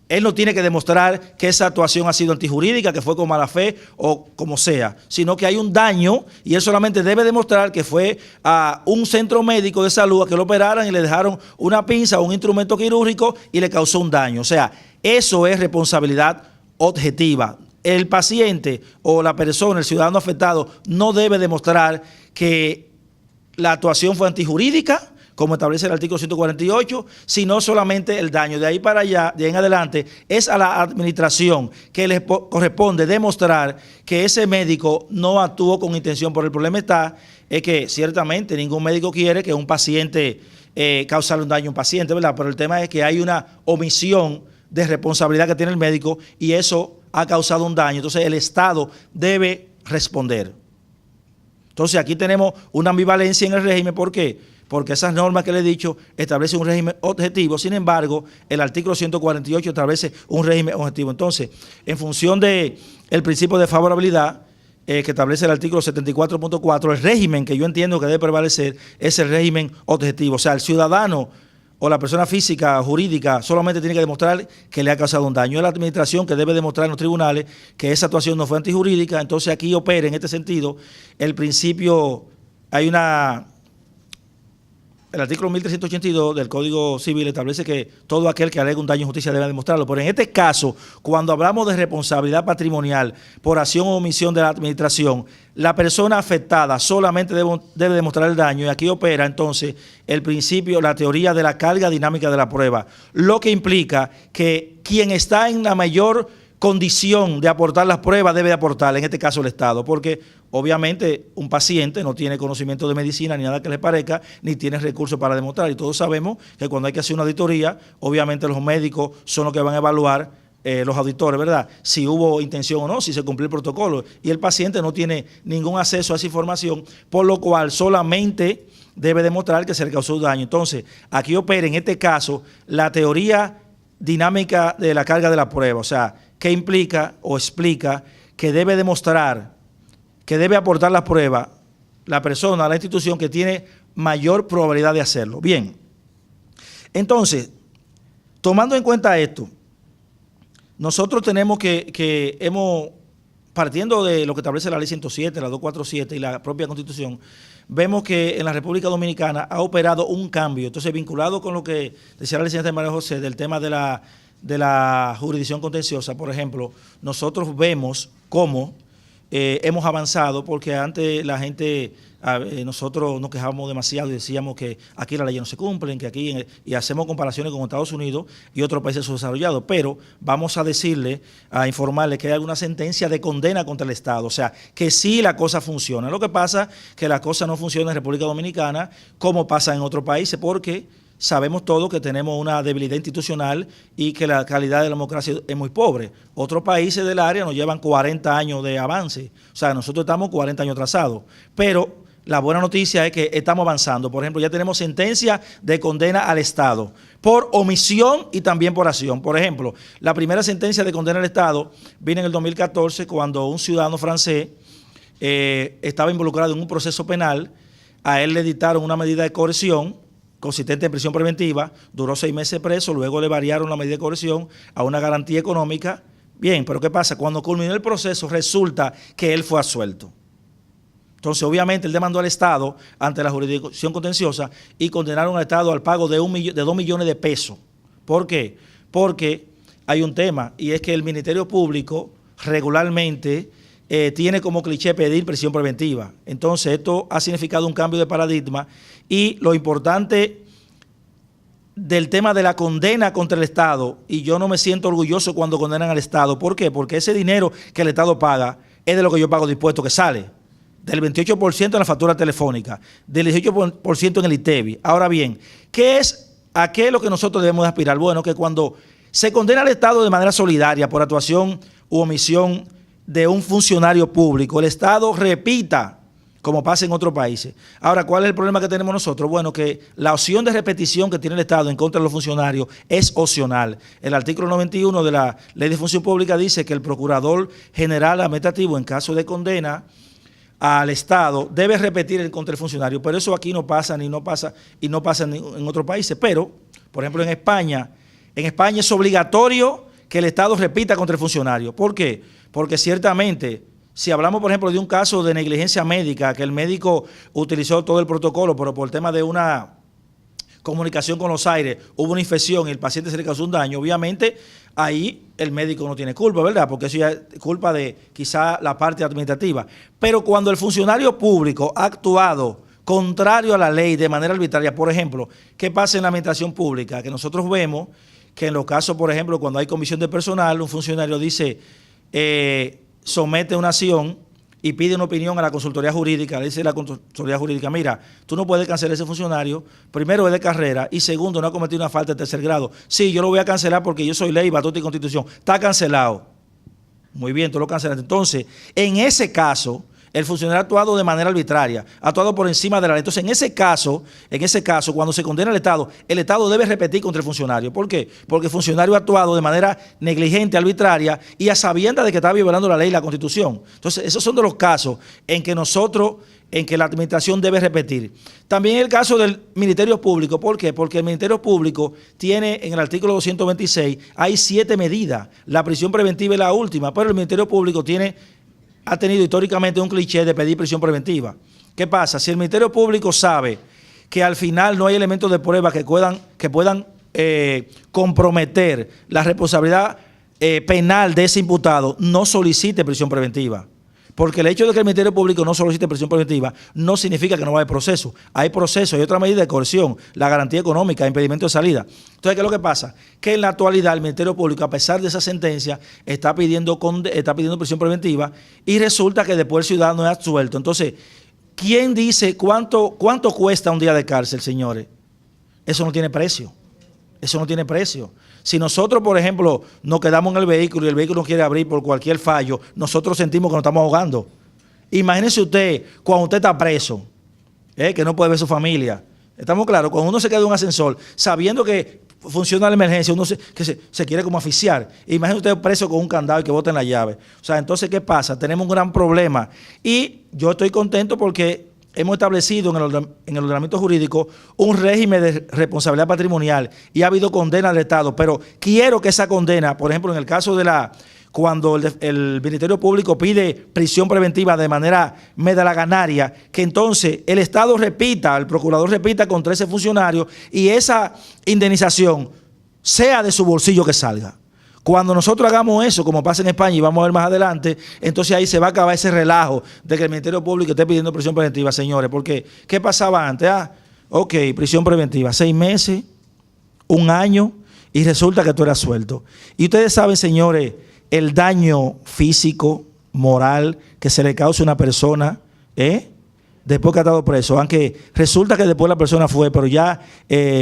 Él no tiene que demostrar que esa actuación ha sido antijurídica, que fue con mala fe o como sea, sino que hay un daño y él solamente debe demostrar que fue a un centro médico de salud a que lo operaran y le dejaron una pinza o un instrumento quirúrgico y le causó un daño. O sea, eso es responsabilidad objetiva. El paciente o la persona, el ciudadano afectado, no debe demostrar que la actuación fue antijurídica, como establece el artículo 148, sino solamente el daño. De ahí para allá, de ahí en adelante, es a la administración que le corresponde demostrar que ese médico no actuó con intención. Por el problema está es que ciertamente ningún médico quiere que un paciente causarle un daño a un paciente, ¿verdad? Pero el tema es que hay una omisión de responsabilidad que tiene el médico y eso ha causado un daño. Entonces el Estado debe responder. Entonces aquí tenemos una ambivalencia en el régimen. ¿Por qué? Porque esas normas que le he dicho establecen un régimen objetivo. Sin embargo, el artículo 148 establece un régimen objetivo. Entonces, en función del principio de favorabilidad que establece el artículo 74.4, el régimen que yo entiendo que debe prevalecer es el régimen objetivo. O sea, el ciudadano o la persona física, jurídica, solamente tiene que demostrar que le ha causado un daño. Es la administración que debe demostrar en los tribunales que esa actuación no fue antijurídica. Entonces, aquí opera en este sentido el principio, el artículo 1382 del Código Civil establece que todo aquel que alega un daño en justicia debe demostrarlo. Pero en este caso, cuando hablamos de responsabilidad patrimonial por acción o omisión de la administración, la persona afectada solamente debe demostrar el daño y aquí opera entonces el principio, la teoría de la carga dinámica de la prueba, lo que implica que quien está en la mayor condición de aportar las pruebas debe aportar, en este caso el Estado, porque obviamente un paciente no tiene conocimiento de medicina ni nada que le parezca, ni tiene recursos para demostrar. Y todos sabemos que cuando hay que hacer una auditoría, obviamente los médicos son los que van a evaluar, los auditores, ¿verdad? Si hubo intención o no, si se cumplió el protocolo. Y el paciente no tiene ningún acceso a esa información, por lo cual solamente debe demostrar que se le causó daño. Entonces, aquí opera en este caso la teoría dinámica de la carga de la prueba, o sea, que implica o explica que debe demostrar, que debe aportar la prueba la persona, la institución que tiene mayor probabilidad de hacerlo. Bien, entonces, tomando en cuenta esto, nosotros tenemos partiendo de lo que establece la Ley 107, la 247 y la propia Constitución, vemos que en la República Dominicana ha operado un cambio. Entonces, vinculado con lo que decía la licenciada María José del tema de la jurisdicción contenciosa, por ejemplo, nosotros vemos cómo hemos avanzado, porque antes la gente, nosotros nos quejábamos demasiado y decíamos que aquí las leyes no se cumplen, que aquí, y hacemos comparaciones con Estados Unidos y otros países subdesarrollados, pero vamos a decirle, a informarle que hay alguna sentencia de condena contra el Estado, o sea, que sí la cosa funciona. Lo que pasa es que la cosa no funciona en República Dominicana como pasa en otros países, porque sabemos todos que tenemos una debilidad institucional y que la calidad de la democracia es muy pobre. Otros países del área nos llevan 40 años de avance. O sea, nosotros estamos 40 años atrasados. Pero la buena noticia es que estamos avanzando. Por ejemplo, ya tenemos sentencia de condena al Estado por omisión y también por acción. Por ejemplo, la primera sentencia de condena al Estado vino en el 2014 cuando un ciudadano francés estaba involucrado en un proceso penal. A él le dictaron una medida de coerción consistente en prisión preventiva, duró 6 meses preso, luego le variaron la medida de coerción a una garantía económica Bien, pero ¿qué pasa? Cuando culminó el proceso resulta que él fue absuelto. Entonces, obviamente, él demandó al Estado ante la jurisdicción contenciosa y condenaron al Estado al pago de 2 millones de pesos. ¿Por qué? Porque hay un tema, y es que el Ministerio Público regularmente tiene como cliché pedir prisión preventiva. Entonces, esto ha significado un cambio de paradigma, y lo importante del tema de la condena contra el Estado, y yo no me siento orgulloso cuando condenan al Estado. ¿Por qué? Porque ese dinero que el Estado paga es de lo que yo pago de impuesto que sale, del 28% en la factura telefónica, del 18% en el ITEVI. Ahora bien, ¿a qué es lo que nosotros debemos aspirar? Bueno, que cuando se condena al Estado de manera solidaria por actuación u omisión de un funcionario público, el Estado repita, como pasa en otros países. Ahora, ¿cuál es el problema que tenemos nosotros? Bueno, que la opción de repetición que tiene el Estado en contra de los funcionarios es opcional. El artículo 91 de la Ley de Función Pública dice que el Procurador General Administrativo, en caso de condena al Estado, debe repetir el contra el funcionario, pero eso aquí no pasa en otros países. Pero, por ejemplo, en España es obligatorio que el Estado repita contra el funcionario. ¿Por qué? Porque ciertamente, si hablamos, por ejemplo, de un caso de negligencia médica, que el médico utilizó todo el protocolo, pero por el tema de una comunicación con los aires, hubo una infección y el paciente se le causó un daño, obviamente ahí el médico no tiene culpa, ¿verdad? Porque eso ya es culpa de quizá la parte administrativa. Pero cuando el funcionario público ha actuado contrario a la ley de manera arbitraria, por ejemplo, ¿qué pasa en la administración pública? Que nosotros vemos que en los casos, por ejemplo, cuando hay comisión de personal, un funcionario dice, somete una acción y pide una opinión a la consultoría jurídica, le dice la consultoría jurídica, mira, tú no puedes cancelar ese funcionario, primero es de carrera y segundo no ha cometido una falta de tercer grado. Sí, yo lo voy a cancelar porque yo soy ley, batuta y constitución. Está cancelado. Muy bien, tú lo cancelas. Entonces, en ese caso, el funcionario ha actuado de manera arbitraria, ha actuado por encima de la ley. Entonces, en ese caso, cuando se condena al Estado, el Estado debe repetir contra el funcionario. ¿Por qué? Porque el funcionario ha actuado de manera negligente, arbitraria y a sabiendas de que está violando la ley y la Constitución. Entonces, esos son de los casos en que la administración debe repetir. También el caso del Ministerio Público. ¿Por qué? Porque el Ministerio Público tiene en el artículo 226, hay 7 medidas. La prisión preventiva es la última, pero el Ministerio Público ha tenido históricamente un cliché de pedir prisión preventiva. ¿Qué pasa? Si el Ministerio Público sabe que al final no hay elementos de prueba que puedan comprometer la responsabilidad penal de ese imputado, no solicite prisión preventiva. Porque el hecho de que el Ministerio Público no solicite prisión preventiva no significa que no va a haber proceso. Hay proceso, hay otra medida de coerción, la garantía económica, impedimento de salida. Entonces, ¿qué es lo que pasa? Que en la actualidad el Ministerio Público, a pesar de esa sentencia, está pidiendo prisión preventiva y resulta que después el ciudadano es absuelto. Entonces, ¿quién dice cuánto cuesta un día de cárcel, señores? Eso no tiene precio. Eso no tiene precio. Si nosotros, por ejemplo, nos quedamos en el vehículo y el vehículo no quiere abrir por cualquier fallo, nosotros sentimos que nos estamos ahogando. Imagínese usted cuando usted está preso, que no puede ver su familia. ¿Estamos claros? Cuando uno se queda en un ascensor, sabiendo que funciona la emergencia, uno se quiere como asfixiar. Imagínese usted preso con un candado y que boten la llave. O sea, entonces, ¿qué pasa? Tenemos un gran problema. Y yo estoy contento porque hemos establecido en el ordenamiento jurídico un régimen de responsabilidad patrimonial y ha habido condena del Estado, pero quiero que esa condena, por ejemplo, en el caso de cuando el Ministerio Público pide prisión preventiva de manera medalaganaria, que entonces el Estado el procurador repita contra ese funcionario y esa indemnización sea de su bolsillo que salga. Cuando nosotros hagamos eso, como pasa en España y vamos a ver más adelante, entonces ahí se va a acabar ese relajo de que el Ministerio Público esté pidiendo prisión preventiva, señores. Porque, ¿qué pasaba antes? Ok, prisión preventiva, 6 meses, 1 año, y resulta que tú eras suelto. Y ustedes saben, señores, el daño físico, moral, que se le causa a una persona, después que ha estado preso, aunque resulta que después la persona fue, pero ya,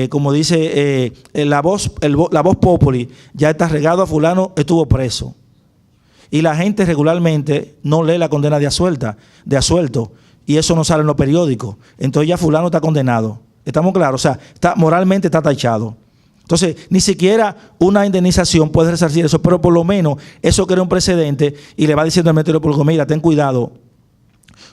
como dice la voz populi, ya está regado a fulano, estuvo preso. Y la gente regularmente no lee la condena de asuelto, y eso no sale en los periódicos. Entonces ya fulano está condenado. ¿Estamos claros? O sea, moralmente está tachado. Entonces, ni siquiera una indemnización puede resarcir eso, pero por lo menos eso crea un precedente y le va diciendo al Ministerio Público, mira, ten cuidado.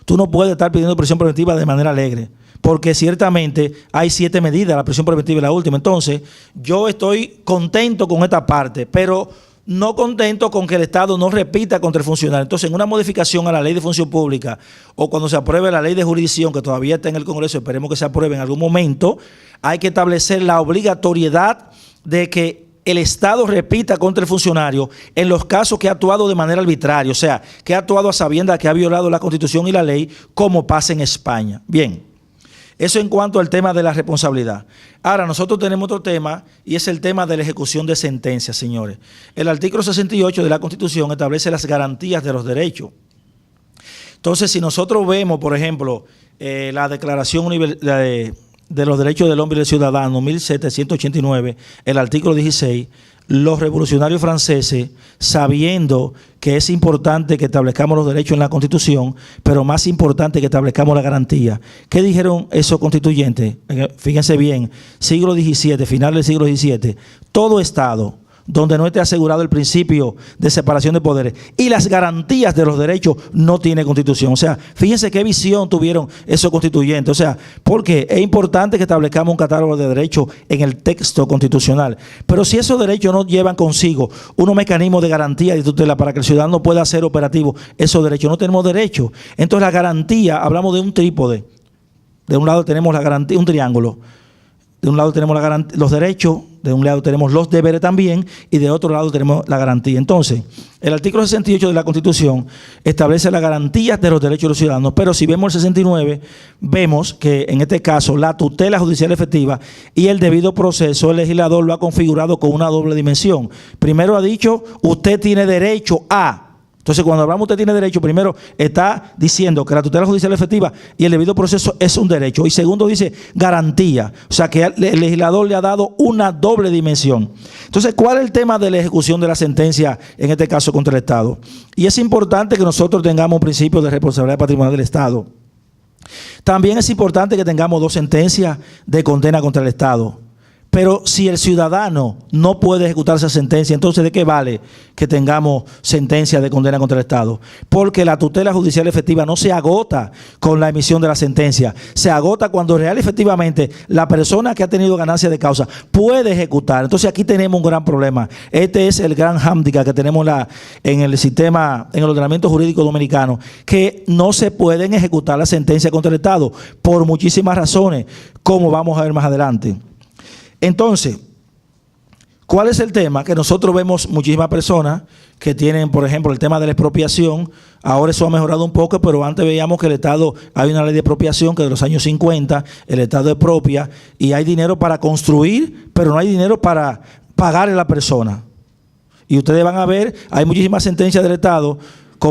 Tú no puedes estar pidiendo prisión preventiva de manera alegre, porque ciertamente hay 7 medidas, la prisión preventiva es la última. Entonces, yo estoy contento con esta parte, pero no contento con que el Estado no repita contra el funcionario. Entonces, en una modificación a la ley de función pública o cuando se apruebe la ley de jurisdicción, que todavía está en el Congreso, esperemos que se apruebe en algún momento, hay que establecer la obligatoriedad de que el Estado repita contra el funcionario en los casos que ha actuado de manera arbitraria, o sea, que ha actuado a sabiendas que ha violado la Constitución y la ley, como pasa en España. Bien, eso en cuanto al tema de la responsabilidad. Ahora, nosotros tenemos otro tema, y es el tema de la ejecución de sentencias, señores. El artículo 68 de la Constitución establece las garantías de los derechos. Entonces, si nosotros vemos, por ejemplo, la Declaración de los Derechos del Hombre y del Ciudadano, 1789, el artículo 16, los revolucionarios franceses, sabiendo que es importante que establezcamos los derechos en la Constitución, pero más importante que establezcamos la garantía. ¿Qué dijeron esos constituyentes? Fíjense bien, siglo XVII, final del siglo XVII, todo Estado donde no esté asegurado el principio de separación de poderes y las garantías de los derechos no tiene Constitución. O sea, fíjense qué visión tuvieron esos constituyentes. O sea, porque es importante que establezcamos un catálogo de derechos en el texto constitucional. Pero si esos derechos no llevan consigo unos mecanismos de garantía y de tutela para que el ciudadano pueda hacer operativo esos derechos, no tenemos derecho. Entonces la garantía, hablamos de un trípode. De un lado tenemos la garantía, un triángulo. De un lado tenemos los derechos, de un lado tenemos los deberes también, y de otro lado tenemos la garantía. Entonces, el artículo 68 de la Constitución establece las garantías de los derechos de los ciudadanos, pero si vemos el 69, vemos que en este caso la tutela judicial efectiva y el debido proceso, el legislador lo ha configurado con una doble dimensión. Primero ha dicho, usted tiene derecho a... Entonces, cuando hablamos usted tiene derecho, primero está diciendo que la tutela judicial efectiva y el debido proceso es un derecho. Y segundo dice garantía. O sea, que el legislador le ha dado una doble dimensión. Entonces, ¿cuál es el tema de la ejecución de la sentencia, en este caso contra el Estado? Y es importante que nosotros tengamos un principio de responsabilidad patrimonial del Estado. También es importante que tengamos 2 sentencias de condena contra el Estado. Pero si el ciudadano no puede ejecutar esa sentencia, entonces ¿de qué vale que tengamos sentencia de condena contra el Estado? Porque la tutela judicial efectiva no se agota con la emisión de la sentencia. Se agota cuando real y efectivamente la persona que ha tenido ganancia de causa puede ejecutar. Entonces aquí tenemos un gran problema. Este es el gran hándicap que tenemos en el sistema, en el ordenamiento jurídico dominicano, que no se pueden ejecutar la sentencia contra el Estado por muchísimas razones, como vamos a ver más adelante. Entonces, ¿cuál es el tema? Que nosotros vemos muchísimas personas que tienen, por ejemplo, el tema de la expropiación. Ahora eso ha mejorado un poco, pero antes veíamos que el Estado, hay una ley de expropiación que de los años 50, el Estado expropia y hay dinero para construir, pero no hay dinero para pagarle a la persona. Y ustedes van a ver, hay muchísimas sentencias del Estado.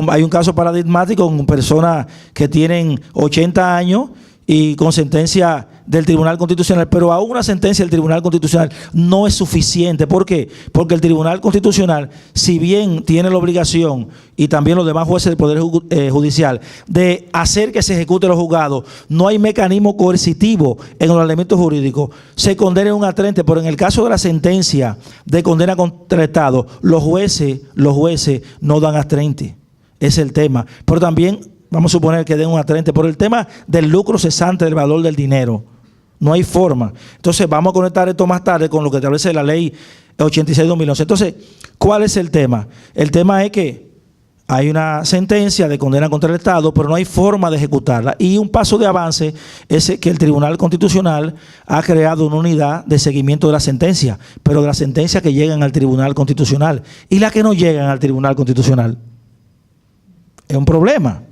Hay un caso paradigmático con personas que tienen 80 años y con sentencia del Tribunal Constitucional, pero aún una sentencia del Tribunal Constitucional no es suficiente. ¿Por qué? Porque el Tribunal Constitucional, si bien tiene la obligación, y también los demás jueces del Poder Judicial, de hacer que se ejecute los juzgados, no hay mecanismo coercitivo en los elementos jurídicos, se condena un atrente, pero en el caso de la sentencia de condena contra el Estado, los jueces no dan atrente. Ese es el tema. Pero también vamos a suponer que den un atrente por el tema del lucro cesante del valor del dinero. No hay forma. Entonces, vamos a conectar esto más tarde con lo que establece la ley 86/2011. Entonces, ¿cuál es el tema? El tema es que hay una sentencia de condena contra el Estado, pero no hay forma de ejecutarla. Y un paso de avance es que el Tribunal Constitucional ha creado una unidad de seguimiento de la sentencia, pero de las sentencias que llegan al Tribunal Constitucional y las que no llegan al Tribunal Constitucional. Es un problema.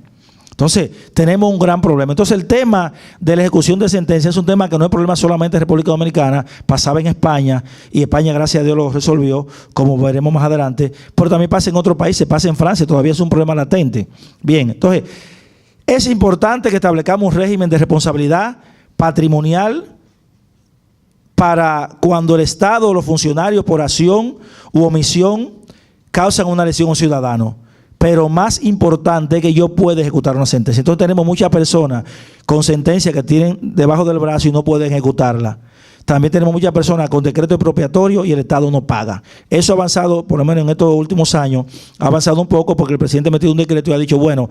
Entonces, tenemos un gran problema. Entonces, el tema de la ejecución de sentencias es un tema que no es problema solamente en República Dominicana, pasaba en España, y España, gracias a Dios, lo resolvió, como veremos más adelante, pero también pasa en otros países, pasa en Francia, todavía es un problema latente. Bien, entonces, es importante que establezcamos un régimen de responsabilidad patrimonial para cuando el Estado o los funcionarios, por acción u omisión, causan una lesión a un ciudadano. Pero más importante es que yo pueda ejecutar una sentencia. Entonces tenemos muchas personas con sentencias que tienen debajo del brazo y no pueden ejecutarla. También tenemos muchas personas con decreto expropiatorio y el Estado no paga. Eso ha avanzado, por lo menos en estos últimos años, ha avanzado un poco porque el presidente ha metido un decreto y ha dicho, bueno,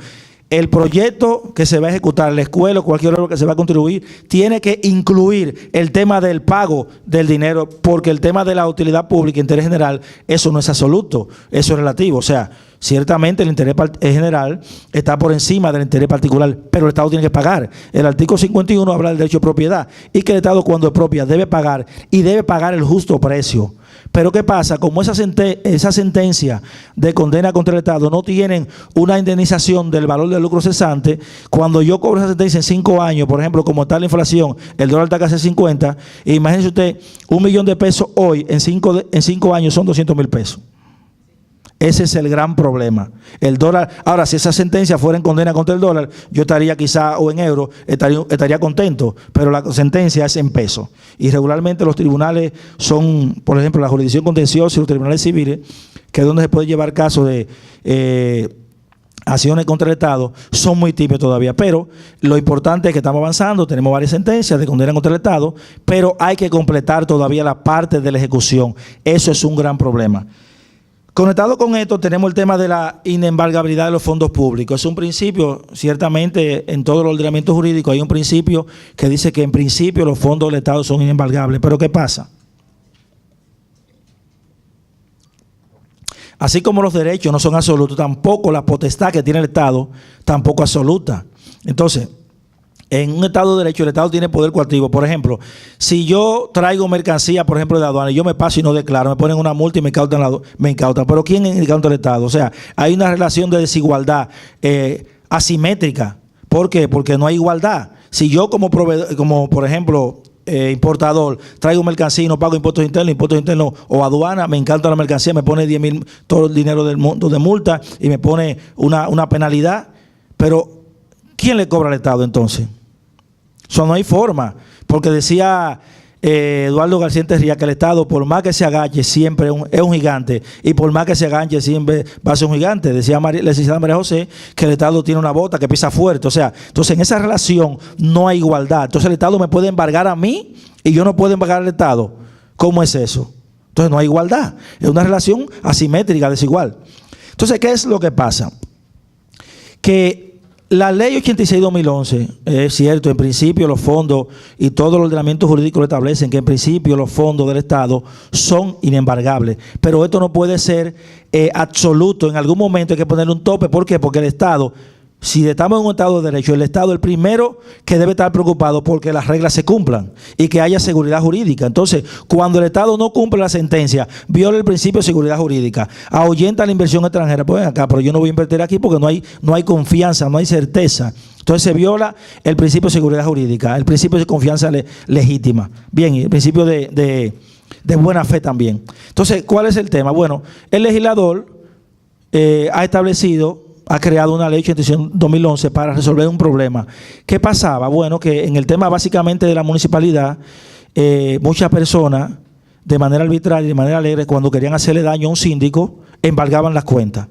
el proyecto que se va a ejecutar, la escuela o cualquier obra que se va a contribuir, tiene que incluir el tema del pago del dinero, porque el tema de la utilidad pública, interés general, eso no es absoluto, eso es relativo. O sea, ciertamente el interés general está por encima del interés particular, pero el Estado tiene que pagar. El artículo 51 habla del derecho de propiedad y que el Estado, cuando expropia, debe pagar y debe pagar el justo precio. Pero ¿qué pasa? Como esa sentencia de condena contra el Estado no tienen una indemnización del valor del lucro cesante, cuando yo cobro esa sentencia en 5 años, por ejemplo, como está la inflación, el dólar está casi 50, imagínense usted, $1.000.000 hoy, en 5 años son 200.000 pesos. Ese es el gran problema. El dólar, ahora, si esa sentencia fuera en condena contra el dólar, yo estaría quizá, o en euros, estaría contento, pero la sentencia es en pesos. Y regularmente los tribunales son, por ejemplo, la jurisdicción contenciosa y los tribunales civiles, que es donde se puede llevar casos de acciones contra el Estado, son muy tibios todavía. Pero lo importante es que estamos avanzando, tenemos varias sentencias de condena contra el Estado, pero hay que completar todavía la parte de la ejecución. Eso es un gran problema. Conectado con esto, tenemos el tema de la inembargabilidad de los fondos públicos. Es un principio, ciertamente, en todos los ordenamientos jurídicos hay un principio que dice que en principio los fondos del Estado son inembargables. Pero ¿qué pasa? Así como los derechos no son absolutos, tampoco la potestad que tiene el Estado tampoco absoluta. Entonces, en un Estado de Derecho, el Estado tiene poder coactivo. Por ejemplo, si yo traigo mercancía, por ejemplo, de aduana, y yo me paso y no declaro, me ponen una multa y me incautan. Pero ¿quién incauta el Estado? O sea, hay una relación de desigualdad asimétrica. ¿Por qué? Porque no hay igualdad. Si yo como proveedor, como por ejemplo, importador, traigo mercancía y no pago impuestos internos o aduana, me encanta la mercancía, me pone 10.000, todo el dinero del mundo de multa y me pone una penalidad. Pero ¿quién le cobra al Estado entonces? Eso no hay forma, porque decía Eduardo García Enterría que el Estado, por más que se agache, siempre es un gigante, y por más que se agache, siempre va a ser un gigante. Decía la licenciada María José que el Estado tiene una bota que pisa fuerte. O sea, entonces en esa relación no hay igualdad. Entonces el Estado me puede embargar a mí y yo no puedo embargar al Estado. ¿Cómo es eso? Entonces no hay igualdad. Es una relación asimétrica, desigual. Entonces, ¿qué es lo que pasa? Que la ley 86-2011, es cierto, en principio los fondos y todos los ordenamientos jurídicos lo establecen que en principio los fondos del Estado son inembargables, pero esto no puede ser absoluto. En algún momento hay que ponerle un tope. ¿Por qué? Porque el Estado, si estamos en un Estado de Derecho, el Estado es el primero que debe estar preocupado porque las reglas se cumplan y que haya seguridad jurídica. Entonces, cuando el Estado no cumple la sentencia, viola el principio de seguridad jurídica, ahuyenta la inversión extranjera, pues ven acá, pero yo no voy a invertir aquí porque no hay confianza, no hay certeza. Entonces se viola el principio de seguridad jurídica, el principio de confianza legítima. Bien, y el principio de buena fe también. Entonces, ¿cuál es el tema? Bueno, el legislador ha creado una ley 86-2011 para resolver un problema. ¿Qué pasaba? Bueno, que en el tema básicamente de la municipalidad, muchas personas, de manera arbitraria y de manera alegre, cuando querían hacerle daño a un síndico, embargaban las cuentas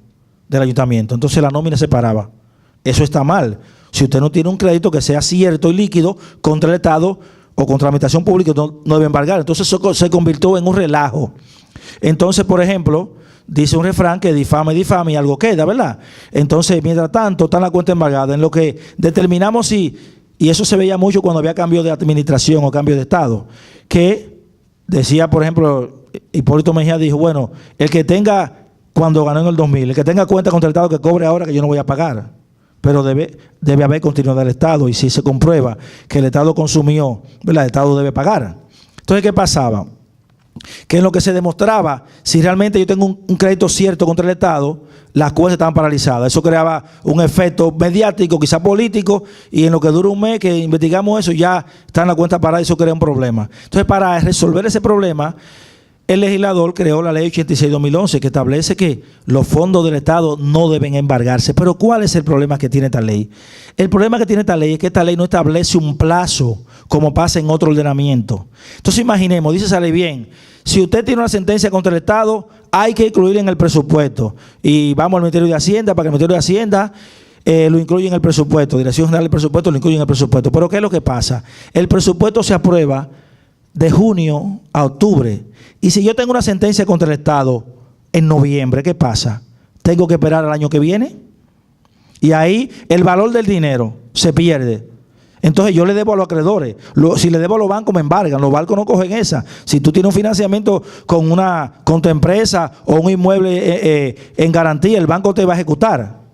del ayuntamiento. Entonces la nómina se paraba. Eso está mal. Si usted no tiene un crédito que sea cierto y líquido contra el Estado o contra la administración pública, no debe embargar. Entonces eso se convirtió en un relajo. Entonces, por ejemplo, dice un refrán que difama y algo queda, ¿verdad? Entonces, mientras tanto, está la cuenta embargada, en lo que determinamos y eso se veía mucho cuando había cambio de administración o cambio de Estado, que decía, por ejemplo, Hipólito Mejía dijo, bueno, el que tenga, cuando ganó en el 2000, el que tenga cuenta contra el Estado que cobre ahora que yo no voy a pagar, pero debe haber continuidad del Estado, y si se comprueba que el Estado consumió, ¿verdad? El Estado debe pagar. Entonces, ¿qué pasaba? Que en lo que se demostraba, si realmente yo tengo un crédito cierto contra el Estado, las cuentas estaban paralizadas. Eso creaba un efecto mediático, quizá político, y en lo que dura un mes que investigamos eso, ya está en la cuenta parada y eso crea un problema. Entonces, para resolver ese problema, el legislador creó la ley 86-2011 que establece que los fondos del Estado no deben embargarse. Pero ¿cuál es el problema que tiene esta ley? El problema que tiene esta ley es que esta ley no establece un plazo como pasa en otro ordenamiento. Entonces imaginemos, dice esa ley bien, si usted tiene una sentencia contra el Estado, hay que incluir en el presupuesto. Y vamos al Ministerio de Hacienda para que el Ministerio de Hacienda lo incluya en el presupuesto. Dirección General del Presupuesto lo incluye en el presupuesto. Pero ¿qué es lo que pasa? El presupuesto se aprueba de junio a octubre. Y si yo tengo una sentencia contra el Estado en noviembre, ¿qué pasa? ¿Tengo que esperar al año que viene? Y ahí el valor del dinero se pierde. Entonces yo le debo a los acreedores. Si le debo a los bancos, me embargan. Los bancos no cogen esa. Si tú tienes un financiamiento con tu empresa o un inmueble en garantía, el banco te va a ejecutar.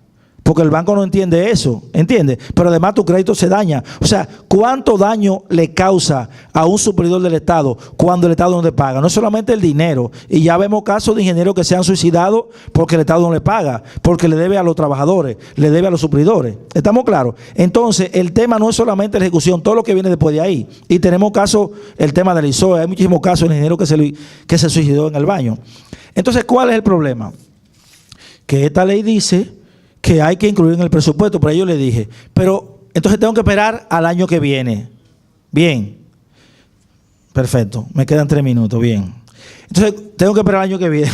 Porque el banco no entiende eso, ¿entiendes? Pero además tu crédito se daña. O sea, ¿cuánto daño le causa a un suplidor del Estado cuando el Estado no le paga? No solamente el dinero. Y ya vemos casos de ingenieros que se han suicidado porque el Estado no le paga, porque le debe a los trabajadores, le debe a los suplidores. ¿Estamos claros? Entonces, el tema no es solamente la ejecución, todo lo que viene después de ahí. Y tenemos casos, el tema del ISOE, hay muchísimos casos de ingenieros que se suicidó en el baño. Entonces, ¿cuál es el problema? Que esta ley dice que hay que incluir en el presupuesto, pero yo le dije, pero entonces tengo que esperar al año que viene. Bien, perfecto, me quedan 3 minutos, bien. Entonces tengo que esperar al año que viene.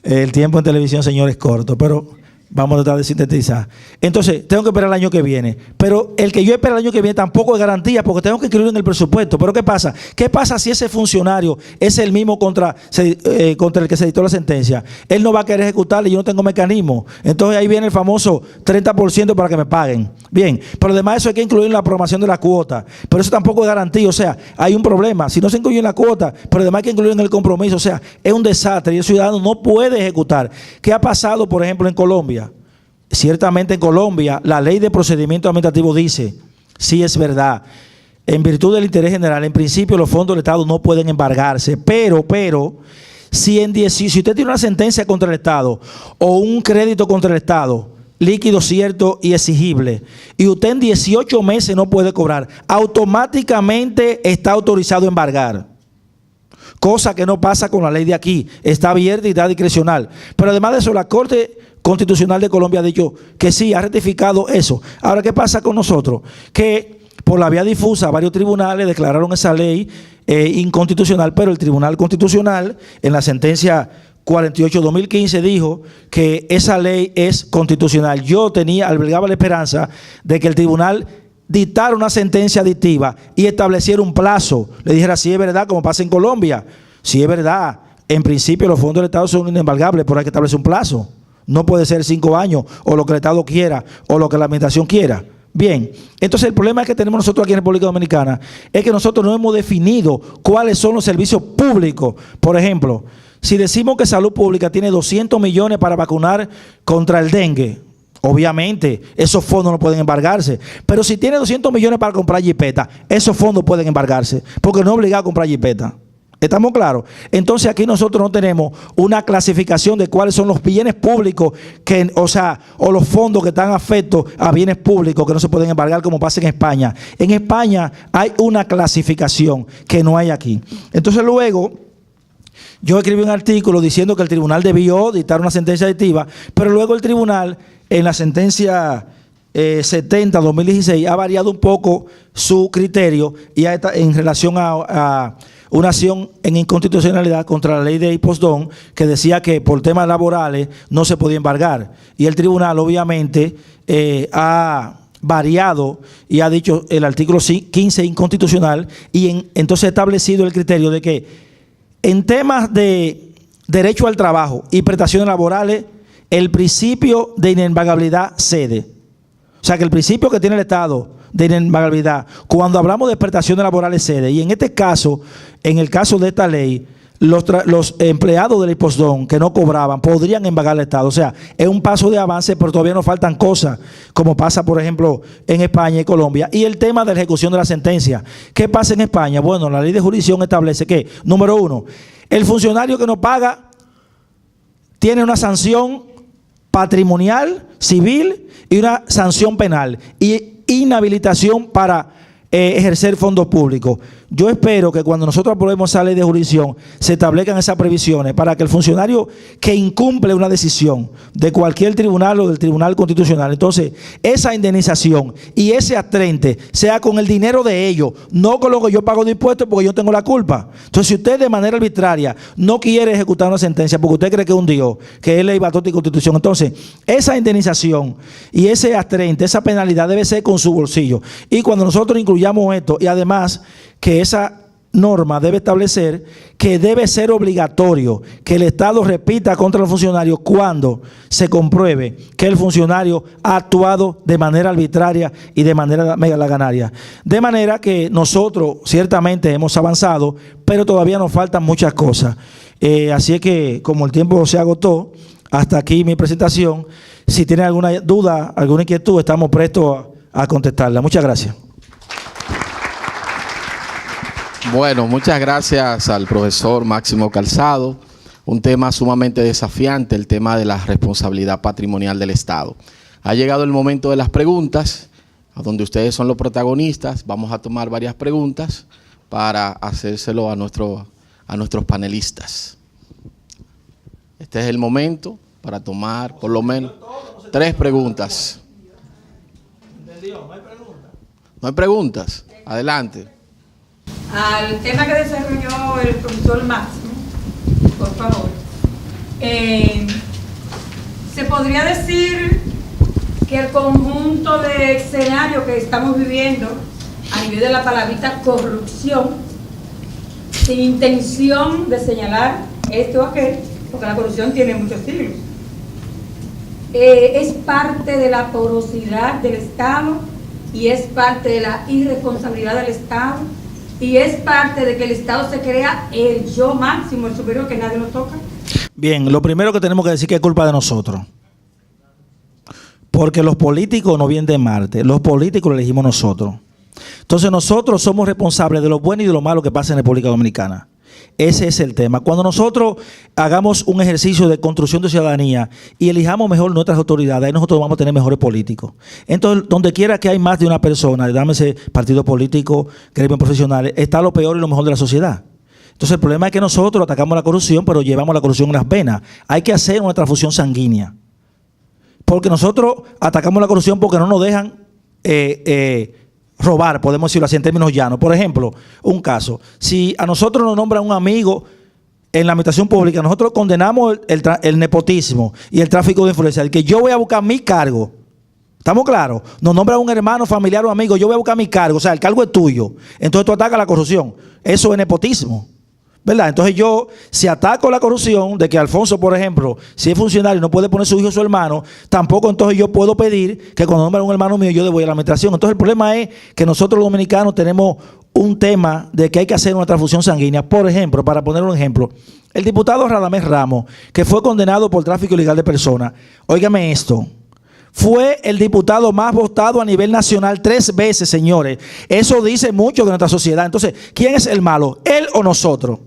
El tiempo en televisión, señor, es corto, pero vamos a tratar de sintetizar. Entonces, tengo que esperar el año que viene. Pero el que yo espero el año que viene tampoco es garantía porque tengo que incluirlo en el presupuesto. Pero ¿qué pasa? ¿Qué pasa si ese funcionario es el mismo contra el que se dictó la sentencia? Él no va a querer ejecutarle y yo no tengo mecanismo. Entonces ahí viene el famoso 30% para que me paguen. Bien, pero además eso hay que incluir en la aprobación de la cuota. Pero eso tampoco es garantía. O sea, hay un problema. Si no se incluye en la cuota, pero además hay que incluir en el compromiso. O sea, es un desastre y el ciudadano no puede ejecutar. ¿Qué ha pasado, por ejemplo, en Colombia? Ciertamente en Colombia la ley de procedimiento administrativo dice, sí es verdad, en virtud del interés general, en principio los fondos del Estado no pueden embargarse, pero si usted tiene una sentencia contra el Estado o un crédito contra el Estado, líquido, cierto y exigible, y usted en 18 meses no puede cobrar, automáticamente está autorizado a embargar. Cosa que no pasa con la ley de aquí, está abierta y está discrecional. Pero además de eso, la Corte Constitucional de Colombia ha dicho que sí, ha ratificado eso. Ahora, ¿qué pasa con nosotros? Que por la vía difusa varios tribunales declararon esa ley inconstitucional, pero el Tribunal Constitucional en la sentencia 48-2015 dijo que esa ley es constitucional. Yo albergaba la esperanza de que el tribunal dictara una sentencia adictiva y estableciera un plazo. Le dijera, si es verdad, como pasa en Colombia, si es verdad, en principio los fondos del Estado son inembargables, pero hay que establecer un plazo. No puede ser 5 años, o lo que el Estado quiera, o lo que la administración quiera. Bien, entonces el problema que tenemos nosotros aquí en República Dominicana es que nosotros no hemos definido cuáles son los servicios públicos. Por ejemplo, si decimos que Salud Pública tiene 200 millones para vacunar contra el dengue, obviamente esos fondos no pueden embargarse. Pero si tiene 200 millones para comprar jipeta, esos fondos pueden embargarse, porque no es obligado a comprar jipeta. ¿Estamos claros? Entonces aquí nosotros no tenemos una clasificación de cuáles son los bienes públicos, o los fondos que están afectos a bienes públicos que no se pueden embargar como pasa en España. En España hay una clasificación que no hay aquí. Entonces luego yo escribí un artículo diciendo que el tribunal debió dictar una sentencia adictiva, pero luego el tribunal en la sentencia 70-2016 ha variado un poco su criterio y en relación a una acción en inconstitucionalidad contra la ley de Postón que decía que por temas laborales no se podía embargar. Y el tribunal obviamente ha variado y ha dicho el artículo 15 inconstitucional y entonces ha establecido el criterio de que en temas de derecho al trabajo y prestaciones laborales el principio de inembargabilidad cede. O sea que el principio que tiene el Estado de inembargabilidad, cuando hablamos de prestaciones laborales cede, y en este caso, en el caso de esta ley, los empleados del Postón que no cobraban podrían embargar al Estado. O sea, es un paso de avance, pero todavía nos faltan cosas, como pasa, por ejemplo, en España y Colombia. Y el tema de la ejecución de la sentencia. ¿Qué pasa en España? Bueno, la ley de jurisdicción establece que, número 1, el funcionario que no paga tiene una sanción patrimonial, civil y una sanción penal y inhabilitación para ejercer fondos públicos. Yo espero que cuando nosotros aprobemos esa ley de jurisdicción se establezcan esas previsiones para que el funcionario que incumple una decisión de cualquier tribunal o del Tribunal Constitucional, entonces esa indemnización y ese atrente sea con el dinero de ellos, no con lo que yo pago de impuestos porque yo tengo la culpa. Entonces, si usted de manera arbitraria no quiere ejecutar una sentencia porque usted cree que es un Dios, que es ley, batuta y constitución, entonces esa indemnización y ese atrente, esa penalidad debe ser con su bolsillo. Y cuando nosotros incluyamos esto y además que esa norma debe establecer que debe ser obligatorio que el Estado repita contra los funcionarios cuando se compruebe que el funcionario ha actuado de manera arbitraria y de manera megalaganaria. De manera que nosotros ciertamente hemos avanzado, pero todavía nos faltan muchas cosas. Así es que, como el tiempo se agotó, hasta aquí mi presentación. Si tienen alguna duda, alguna inquietud, estamos prestos a contestarla. Muchas gracias. Bueno, muchas gracias al profesor Máximo Calzado. Un tema sumamente desafiante, el tema de la responsabilidad patrimonial del Estado. Ha llegado el momento de las preguntas, a donde ustedes son los protagonistas. Vamos a tomar varias preguntas para hacérselo a nuestros panelistas. Este es el momento para tomar por lo menos 3 preguntas. ¿No hay preguntas? Adelante. Al tema que desarrolló el profesor Máximo, por favor. Se podría decir que el conjunto de escenarios que estamos viviendo a nivel de la palabrita corrupción, sin intención de señalar esto o aquel, porque la corrupción tiene muchos siglos, es parte de la porosidad del Estado y es parte de la irresponsabilidad del Estado. Y es parte de que el Estado se crea el yo máximo, el superior, que nadie lo toca. Bien, lo primero que tenemos que decir que es culpa de nosotros. Porque los políticos no vienen de Marte, los políticos los elegimos nosotros. Entonces nosotros somos responsables de lo bueno y de lo malo que pasa en República Dominicana. Ese es el tema. Cuando nosotros hagamos un ejercicio de construcción de ciudadanía y elijamos mejor nuestras autoridades, ahí nosotros vamos a tener mejores políticos. Entonces, donde quiera que hay más de una persona, llámese partido político, gremios profesionales, está lo peor y lo mejor de la sociedad. Entonces, el problema es que nosotros atacamos la corrupción, pero llevamos la corrupción en las venas. Hay que hacer una transfusión sanguínea. Porque nosotros atacamos la corrupción porque no nos dejan robar, podemos decirlo así en términos llanos. Por ejemplo, un caso, si a nosotros nos nombran un amigo en la administración pública, nosotros condenamos el nepotismo y el tráfico de influencia, el que yo voy a buscar mi cargo. ¿Estamos claros? Nos nombran un hermano, familiar o amigo, yo voy a buscar mi cargo, o sea, el cargo es tuyo. Entonces tú atacas la corrupción. Eso es nepotismo, ¿verdad? Entonces yo, si ataco la corrupción de que Alfonso, por ejemplo, si es funcionario y no puede poner su hijo o su hermano, tampoco entonces yo puedo pedir que cuando nombren un hermano mío yo le voy a la administración. Entonces el problema es que nosotros los dominicanos tenemos un tema de que hay que hacer una transfusión sanguínea. Por ejemplo, para poner un ejemplo, el diputado Radamés Ramos, que fue condenado por tráfico ilegal de personas, óigame esto, fue el diputado más votado a nivel nacional 3 veces, señores. Eso dice mucho de nuestra sociedad. Entonces, ¿quién es el malo? ¿Él o nosotros?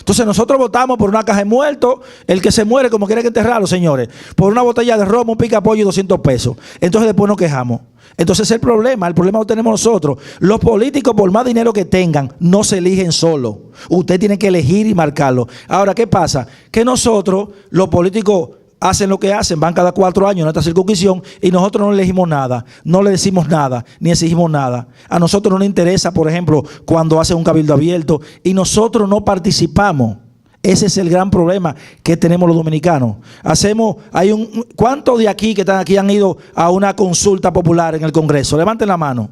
Entonces nosotros votamos por una caja de muertos, el que se muere como quiere que enterrarlo, señores, por una botella de romo, un pica-pollo y 200 pesos. Entonces después nos quejamos. Entonces ese es el problema lo tenemos nosotros. Los políticos, por más dinero que tengan, no se eligen solos. Usted tiene que elegir y marcarlo. Ahora, ¿qué pasa? Que nosotros, los políticos, hacen lo que hacen, van cada 4 años en nuestra circunscripción y nosotros no elegimos nada, no le decimos nada, ni exigimos nada. A nosotros no nos interesa, por ejemplo, cuando hacen un cabildo abierto y nosotros no participamos. Ese es el gran problema que tenemos los dominicanos. ¿Cuántos de aquí que están aquí han ido a una consulta popular en el Congreso? Levanten la mano.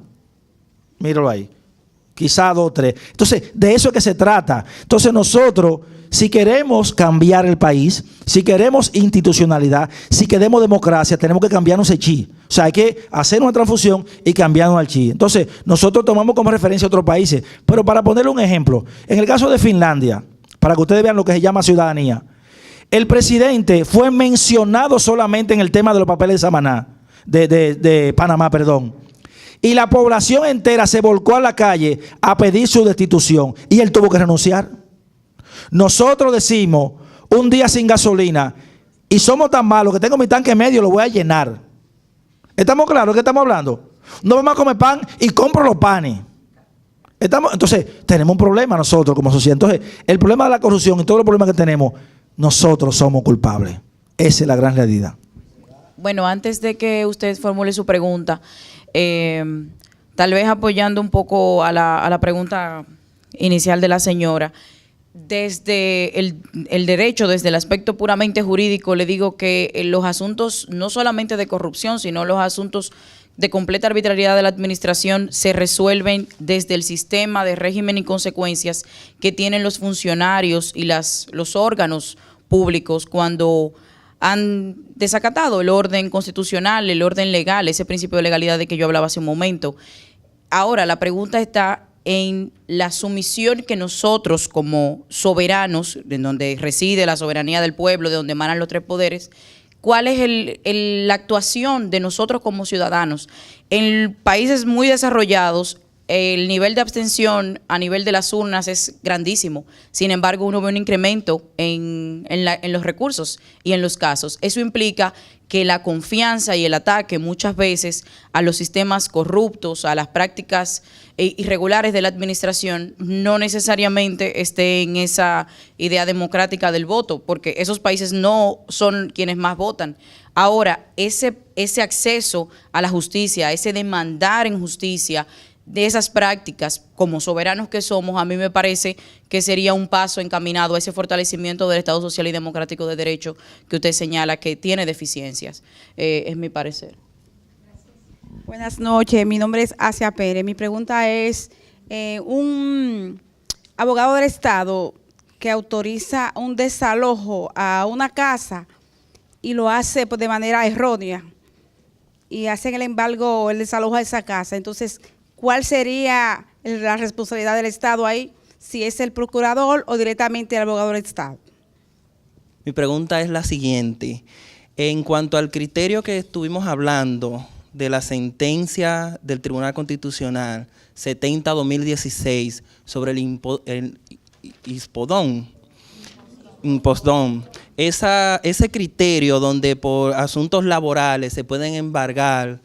Míralo ahí. Quizá 2 o 3. Entonces, de eso es que se trata. Entonces nosotros, si queremos cambiar el país, si queremos institucionalidad, si queremos democracia, tenemos que cambiarnos el chi. O sea, hay que hacer una transfusión y cambiarnos al chi. Entonces, nosotros tomamos como referencia a otros países. Pero para ponerle un ejemplo, en el caso de Finlandia, para que ustedes vean lo que se llama ciudadanía, el presidente fue mencionado solamente en el tema de los papeles de Samaná, de Panamá, perdón. Y la población entera se volcó a la calle a pedir su destitución y él tuvo que renunciar. Nosotros decimos, un día sin gasolina, y somos tan malos que tengo mi tanque medio, lo voy a llenar. ¿Estamos claros de qué estamos hablando? No vamos a comer pan y compro los panes. Entonces, tenemos un problema nosotros como sociedad. Entonces, el problema de la corrupción y todos los problemas que tenemos, nosotros somos culpables. Esa es la gran realidad. Bueno, antes de que usted formule su pregunta, tal vez apoyando un poco a la pregunta inicial de la señora, desde el derecho, desde el aspecto puramente jurídico, le digo que los asuntos no solamente de corrupción, sino los asuntos de completa arbitrariedad de la administración se resuelven desde el sistema de régimen y consecuencias que tienen los funcionarios y los órganos públicos cuando han desacatado el orden constitucional, el orden legal, ese principio de legalidad de que yo hablaba hace un momento. Ahora, la pregunta está en la sumisión que nosotros como soberanos, en donde reside la soberanía del pueblo, de donde emanan los tres poderes, ¿cuál es la actuación de nosotros como ciudadanos? En países muy desarrollados, el nivel de abstención a nivel de las urnas es grandísimo. Sin embargo, uno ve un incremento en los recursos y en los casos. Eso implica que la confianza y el ataque muchas veces a los sistemas corruptos, a las prácticas irregulares de la administración, no necesariamente esté en esa idea democrática del voto, porque esos países no son quienes más votan. Ahora, ese acceso a la justicia, ese demandar en justicia de esas prácticas, como soberanos que somos, a mí me parece que sería un paso encaminado a ese fortalecimiento del Estado social y democrático de derecho que usted señala que tiene deficiencias, es mi parecer. Buenas noches, mi nombre es Asia Pérez. Mi pregunta es, un abogado del Estado que autoriza un desalojo a una casa y lo hace pues, de manera errónea y hacen el embargo, el desalojo a esa casa, entonces, ¿cuál sería la responsabilidad del Estado ahí? Si es el procurador o directamente el abogado del Estado. Mi pregunta es la siguiente. En cuanto al criterio que estuvimos hablando de la sentencia del Tribunal Constitucional 70-2016 sobre el impostón, ese criterio donde por asuntos laborales se pueden embargar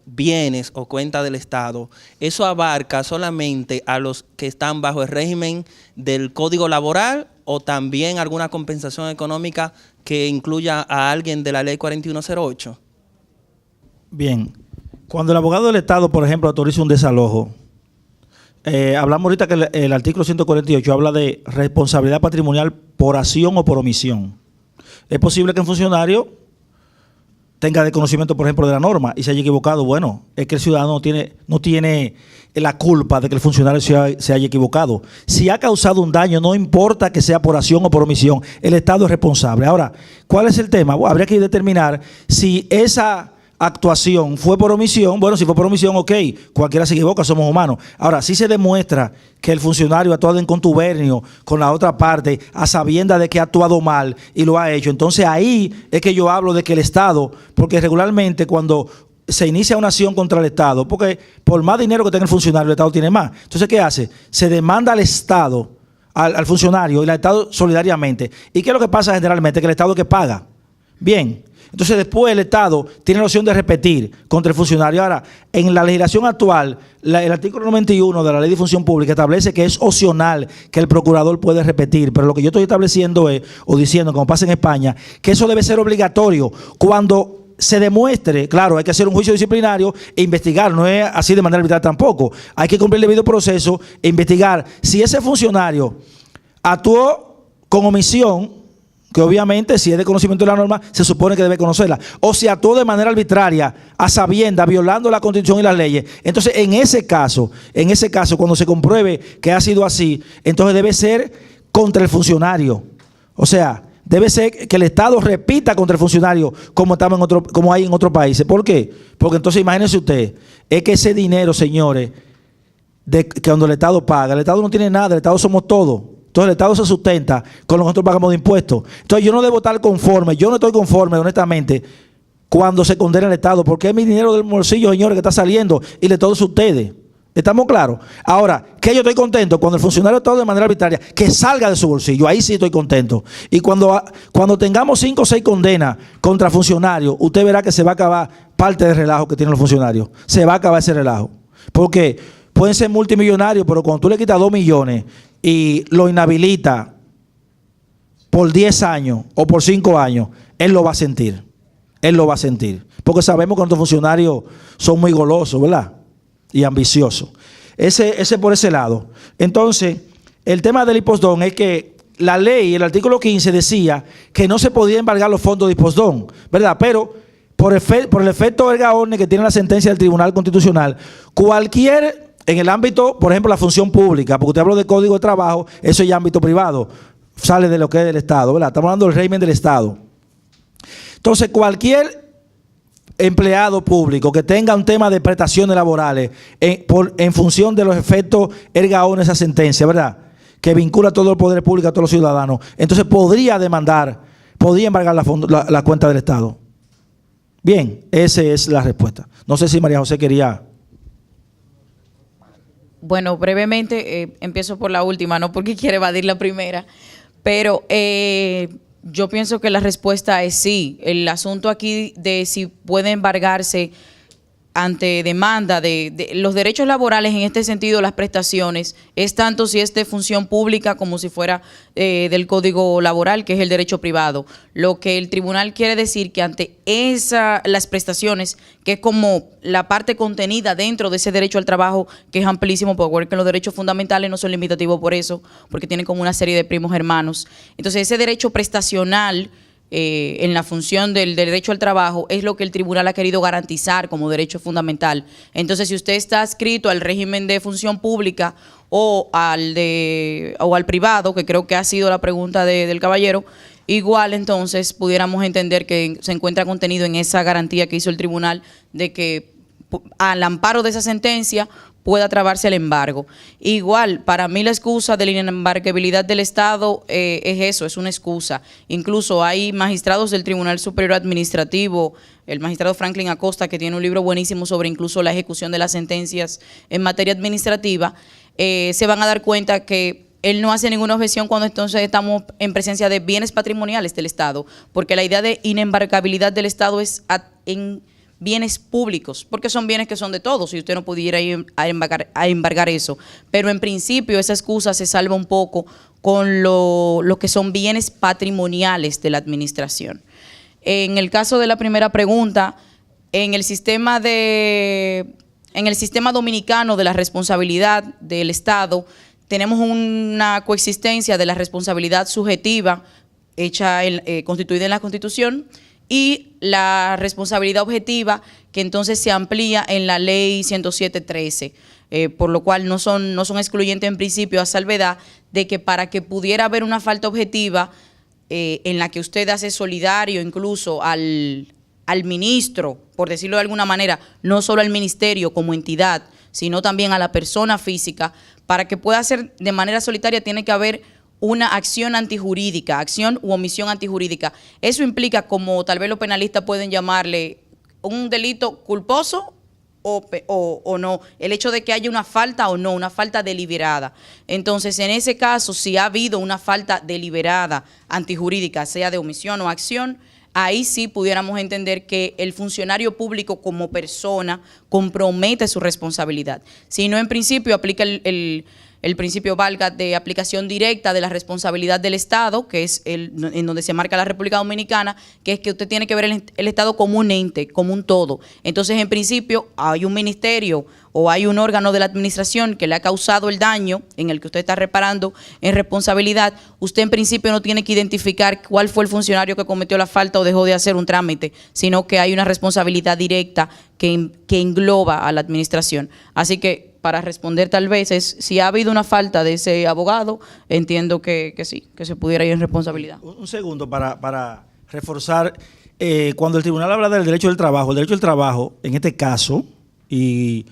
bienes o cuentas del Estado, eso abarca solamente a los que están bajo el régimen del Código Laboral o también alguna compensación económica que incluya a alguien de la Ley 4108. Bien, cuando el abogado del Estado, por ejemplo, autoriza un desalojo, hablamos ahorita que el artículo 148 habla de responsabilidad patrimonial por acción o por omisión. Es posible que un funcionario tenga desconocimiento, por ejemplo, de la norma y se haya equivocado. Bueno, es que el ciudadano no tiene la culpa de que el funcionario se haya equivocado. Si ha causado un daño, no importa que sea por acción o por omisión, el Estado es responsable. Ahora, ¿cuál es el tema? Bueno, habría que determinar si esa actuación fue por omisión. Bueno, si fue por omisión, ok, cualquiera se equivoca, somos humanos. Ahora, si se demuestra que el funcionario ha actuado en contubernio con la otra parte, a sabiendas de que ha actuado mal y lo ha hecho, entonces ahí es que yo hablo de que el Estado, porque regularmente cuando se inicia una acción contra el Estado, porque por más dinero que tenga el funcionario, el Estado tiene más. Entonces, ¿qué hace? Se demanda al Estado, al funcionario y al Estado solidariamente. ¿Y qué es lo que pasa generalmente? Que el Estado es que paga. Bien. Entonces después el Estado tiene la opción de repetir contra el funcionario. Ahora, en la legislación actual, el artículo 91 de la Ley de Función Pública establece que es opcional que el procurador puede repetir, pero lo que yo estoy estableciendo es, o diciendo, como pasa en España, que eso debe ser obligatorio cuando se demuestre. Claro, hay que hacer un juicio disciplinario e investigar, no es así de manera arbitral tampoco. Hay que cumplir el debido proceso e investigar si ese funcionario actuó con omisión, que obviamente si es de conocimiento de la norma se supone que debe conocerla, o si actuó de manera arbitraria, a sabiendas, violando la Constitución y las leyes. Entonces en ese caso, cuando se compruebe que ha sido así, entonces debe ser contra el funcionario. O sea, debe ser que el Estado repita contra el funcionario como hay en otros países. ¿Por qué? Porque entonces imagínense usted, es que ese dinero, señores, que cuando el Estado paga, el Estado no tiene nada, el Estado somos todos. Entonces el Estado se sustenta con lo que nosotros pagamos de impuestos. Entonces yo no debo estar conforme, yo no estoy conforme, honestamente, cuando se condena el Estado, porque es mi dinero del bolsillo, señores, que está saliendo y de todos ustedes. ¿Estamos claros? Ahora, que yo estoy contento cuando el funcionario está de manera arbitraria, que salga de su bolsillo, ahí sí estoy contento. Y cuando tengamos 5 o 6 condenas contra funcionarios, usted verá que se va a acabar parte del relajo que tienen los funcionarios. Se va a acabar ese relajo. Porque pueden ser multimillonarios, pero cuando tú le quitas 2 millones y lo inhabilita por 10 años o por 5 años, él lo va a sentir. Él lo va a sentir. Porque sabemos que nuestros funcionarios son muy golosos, ¿verdad? Y ambiciosos. Ese por ese lado. Entonces, el tema del impostón es que la ley, el artículo 15 decía que no se podía embargar los fondos de impostón, ¿verdad? Pero por el efecto erga omnes que tiene la sentencia del Tribunal Constitucional, cualquier, en el ámbito, por ejemplo, la función pública, porque usted habló de Código de Trabajo, eso ya es ámbito privado, sale de lo que es del Estado, ¿verdad? Estamos hablando del régimen del Estado. Entonces, cualquier empleado público que tenga un tema de prestaciones laborales en función de los efectos erga omnes de esa sentencia, ¿verdad?, que vincula a todo el poder público, a todos los ciudadanos, entonces podría embargar la cuenta del Estado. Bien, esa es la respuesta. No sé si María José quería... Bueno, brevemente, empiezo por la última, no porque quiera evadir la primera, pero yo pienso que la respuesta es sí. El asunto aquí de si puede embargarse ante demanda de los derechos laborales, en este sentido las prestaciones, es tanto si es de función pública como si fuera del Código Laboral, que es el derecho privado. Lo que el tribunal quiere decir que ante las prestaciones, que es como la parte contenida dentro de ese derecho al trabajo, que es amplísimo, porque los derechos fundamentales no son limitativos por eso, porque tienen como una serie de primos hermanos. Entonces ese derecho prestacional, en la función del derecho al trabajo, es lo que el tribunal ha querido garantizar como derecho fundamental. Entonces, si usted está adscrito al régimen de función pública o al privado, que creo que ha sido la pregunta del caballero, igual entonces pudiéramos entender que se encuentra contenido en esa garantía que hizo el tribunal de que al amparo de esa sentencia pueda trabarse el embargo. Igual, para mí la excusa de la inembargabilidad del Estado es eso, es una excusa. Incluso hay magistrados del Tribunal Superior Administrativo, el magistrado Franklin Acosta, que tiene un libro buenísimo sobre incluso la ejecución de las sentencias en materia administrativa, se van a dar cuenta que él no hace ninguna objeción cuando entonces estamos en presencia de bienes patrimoniales del Estado, porque la idea de inembargabilidad del Estado es en bienes públicos, porque son bienes que son de todos y usted no pudiera ir a embargar eso. Pero en principio esa excusa se salva un poco con lo que son bienes patrimoniales de la administración. En el caso de la primera pregunta, en el sistema dominicano de la responsabilidad del Estado, tenemos una coexistencia de la responsabilidad subjetiva constituida en la Constitución y la responsabilidad objetiva, que entonces se amplía en la ley 107.13, por lo cual no son excluyentes en principio, a salvedad de que para que pudiera haber una falta objetiva en la que usted hace solidario incluso al ministro, por decirlo de alguna manera, no solo al ministerio como entidad, sino también a la persona física, para que pueda hacer de manera solitaria tiene que haber una acción antijurídica, acción u omisión antijurídica. Eso implica, como tal vez los penalistas pueden llamarle, un delito culposo o no, el hecho de que haya una falta o no, una falta deliberada. Entonces, en ese caso, si ha habido una falta deliberada antijurídica, sea de omisión o acción, ahí sí pudiéramos entender que el funcionario público como persona compromete su responsabilidad. Si no, en principio aplica el principio valga de aplicación directa de la responsabilidad del Estado, que es en donde se marca la República Dominicana, que es que usted tiene que ver el Estado como un ente, como un todo. Entonces, en principio, hay un ministerio o hay un órgano de la administración que le ha causado el daño en el que usted está reparando en responsabilidad. Usted, en principio, no tiene que identificar cuál fue el funcionario que cometió la falta o dejó de hacer un trámite, sino que hay una responsabilidad directa que engloba a la administración. Así que, para responder tal vez si ha habido una falta de ese abogado, entiendo que sí, que se pudiera ir en responsabilidad. Un segundo para reforzar, cuando el tribunal habla del derecho del trabajo, en este caso, y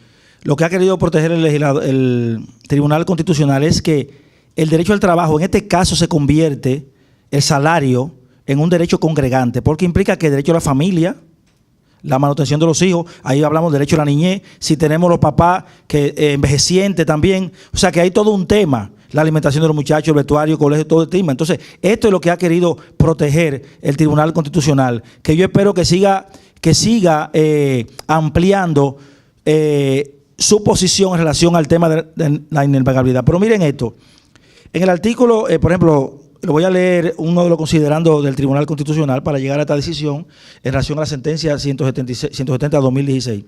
lo que ha querido proteger el Tribunal Constitucional es que el derecho al trabajo, en este caso se convierte el salario en un derecho congregante, porque implica que el derecho a la familia, la manutención de los hijos, ahí hablamos del derecho a la niñez, si tenemos los papás que envejecientes también, o sea que hay todo un tema, la alimentación de los muchachos, el vestuario, el colegio, todo el tema. Entonces, esto es lo que ha querido proteger el Tribunal Constitucional, que yo espero que siga ampliando su posición en relación al tema de la inembargabilidad. Pero miren esto, en el artículo, por ejemplo, lo voy a leer uno de los considerandos del Tribunal Constitucional para llegar a esta decisión en relación a la sentencia 170-2016.